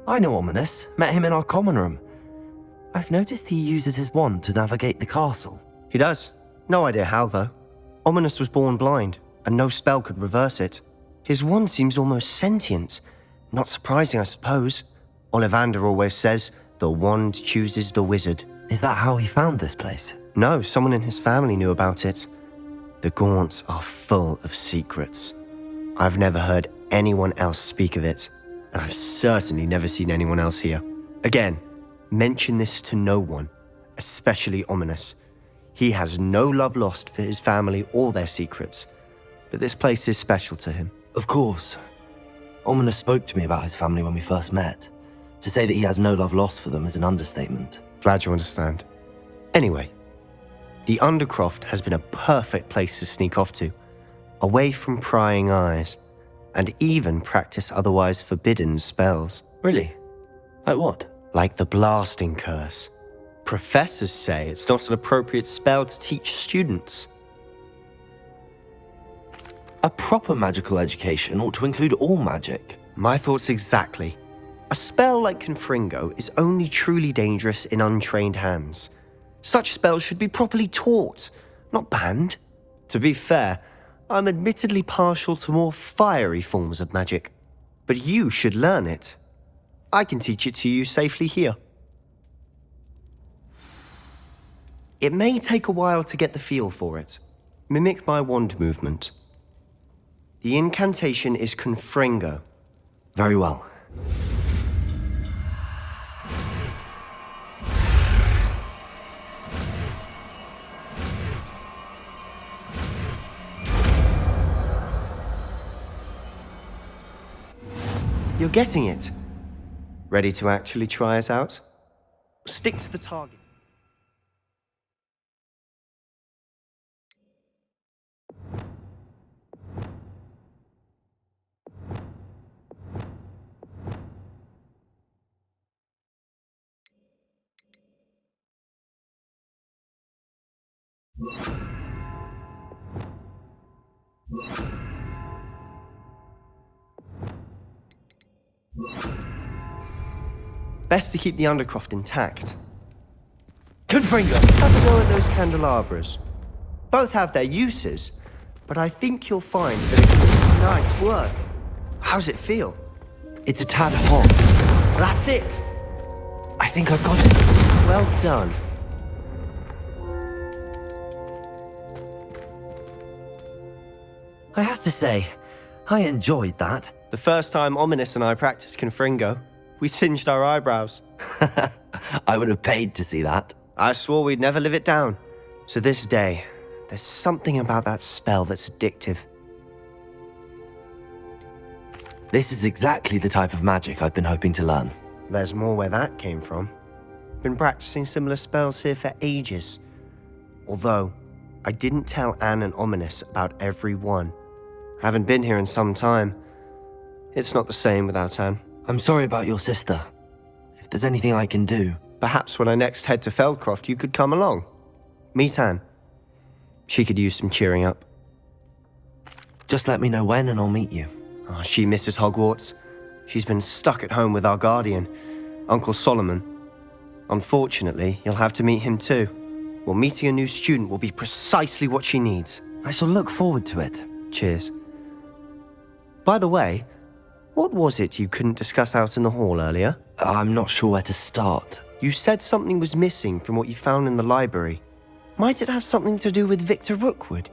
I know Ominous. Met him in our common room. I've noticed he uses his wand to navigate the castle. He does. No idea how, though. Ominous was born blind, and no spell could reverse it. His wand seems almost sentient. Not surprising, I suppose. Ollivander always says, the wand chooses the wizard. Is that how he found this place? No, someone in his family knew about it. The Gaunts are full of secrets. I've never heard anyone else speak of it, and I've certainly never seen anyone else here. Again, mention this to no one, especially Ominous. He has no love lost for his family or their secrets, but this place is special to him. Of course. Ominous spoke to me about his family when we first met. To say that he has no love lost for them is an understatement. Glad you understand. Anyway, the Undercroft has been a perfect place to sneak off to, away from prying eyes, and even practice otherwise forbidden spells. Really? Like what? Like the blasting curse. Professors say it's not an appropriate spell to teach students. A proper magical education ought to include all magic. My thoughts exactly. A spell like Confringo is only truly dangerous in untrained hands. Such spells should be properly taught, not banned. To be fair, I'm admittedly partial to more fiery forms of magic. But you should learn it. I can teach it to you safely here. It may take a while to get the feel for it. Mimic my wand movement. The incantation is Confringo. Very well. You're getting it. Ready to actually try it out? Stick to the target. Best to keep the Undercroft intact. Confringo! Have a go at those candelabras. Both have their uses, but I think you'll find that it can be nice work. How's it feel? It's a tad hot. That's it! I think I've got it. Well done. I have to say, I enjoyed that. The first time Ominous and I practiced Confringo, we singed our eyebrows. I would have paid to see that. I swore we'd never live it down. To this day, there's something about that spell that's addictive. This is exactly the type of magic I've been hoping to learn. There's more where that came from. Been practicing similar spells here for ages. Although, I didn't tell Anne and Ominous about every one. Haven't been here in some time. It's not the same without Anne. I'm sorry about your sister. If there's anything I can do... Perhaps when I next head to Feldcroft, you could come along. Meet Anne. She could use some cheering up. Just let me know when and I'll meet you. Oh, she misses Hogwarts. She's been stuck at home with our guardian, Uncle Solomon. Unfortunately, you'll have to meet him too. Well, meeting a new student will be precisely what she needs. I shall look forward to it. Cheers. By the way, what was it you couldn't discuss out in the hall earlier? I'm not sure where to start. You said something was missing from what you found in the library. Might it have something to do with Victor Rookwood?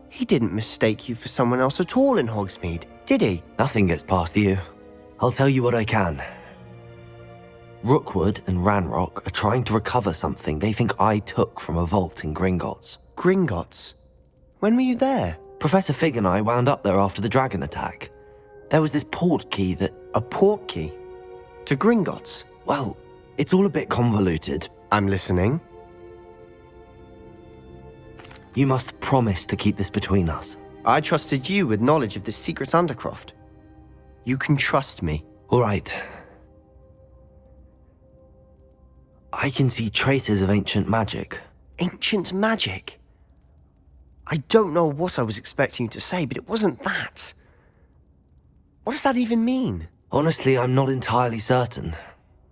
He didn't mistake you for someone else at all in Hogsmeade, did he? Nothing gets past you. I'll tell you what I can. Rookwood and Ranrock are trying to recover something they think I took from a vault in Gringotts. Gringotts? When were you there? Professor Fig and I wound up there after the dragon attack. There was this port key that... A port key? To Gringotts? Well, it's all a bit convoluted. I'm listening. You must promise to keep this between us. I trusted you with knowledge of the secret Undercroft. You can trust me. All right. I can see traces of ancient magic. Ancient magic? I don't know what I was expecting you to say, but it wasn't that. What does that even mean? Honestly, I'm not entirely certain.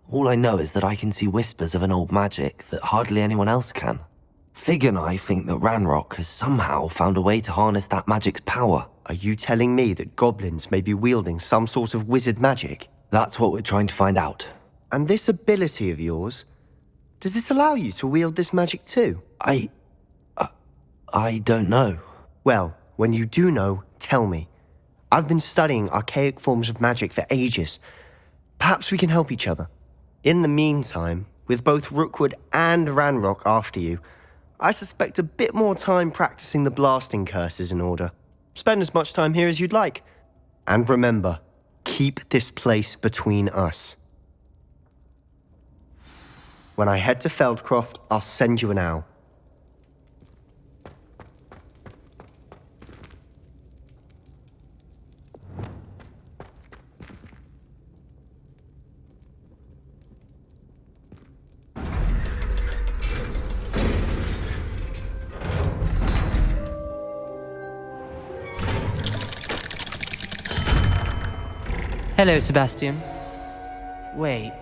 All I know is that I can see whispers of an old magic that hardly anyone else can. Fig and I think that Ranrock has somehow found a way to harness that magic's power. Are you telling me that goblins may be wielding some sort of wizard magic? That's what we're trying to find out. And this ability of yours, does it allow you to wield this magic too? I don't know. Well, when you do know, tell me. I've been studying archaic forms of magic for ages. Perhaps we can help each other. In the meantime, with both Rookwood and Ranrock after you, I suspect a bit more time practicing the blasting curse is in order. Spend as much time here as you'd like. And remember, keep this place between us. When I head to Feldcroft, I'll send you an owl. Hello, Sebastian. Wait.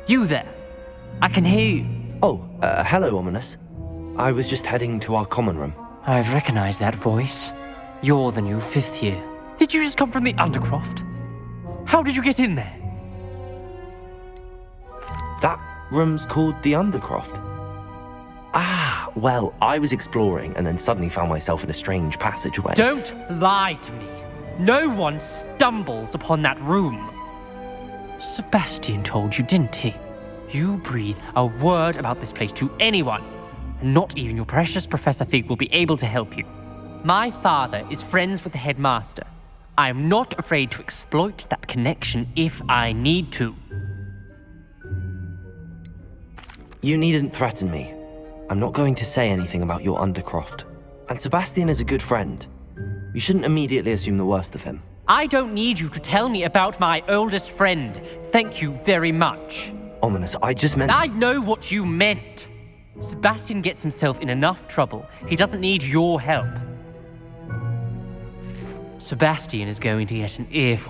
You there? I can hear you. Oh, hello, Ominous. I was just heading to our common room. I've recognized that voice. You're the new 5th year. Did you just come from the Undercroft? How did you get in there? That room's called the Undercroft. Ah, well, I was exploring and then suddenly found myself in a strange passageway. Don't lie to me. No one stumbles upon that room. Sebastian told you, didn't he? You breathe a word about this place to anyone, and not even your precious Professor Fig will be able to help you. My father is friends with the headmaster. I am not afraid to exploit that connection if I need to. You needn't threaten me. I'm not going to say anything about your Undercroft. And Sebastian is a good friend. You shouldn't immediately assume the worst of him. I don't need you to tell me about my oldest friend. Thank you very much. Ominous, I just meant... I know what you meant. Sebastian gets himself in enough trouble. He doesn't need your help. Sebastian is going to get an earful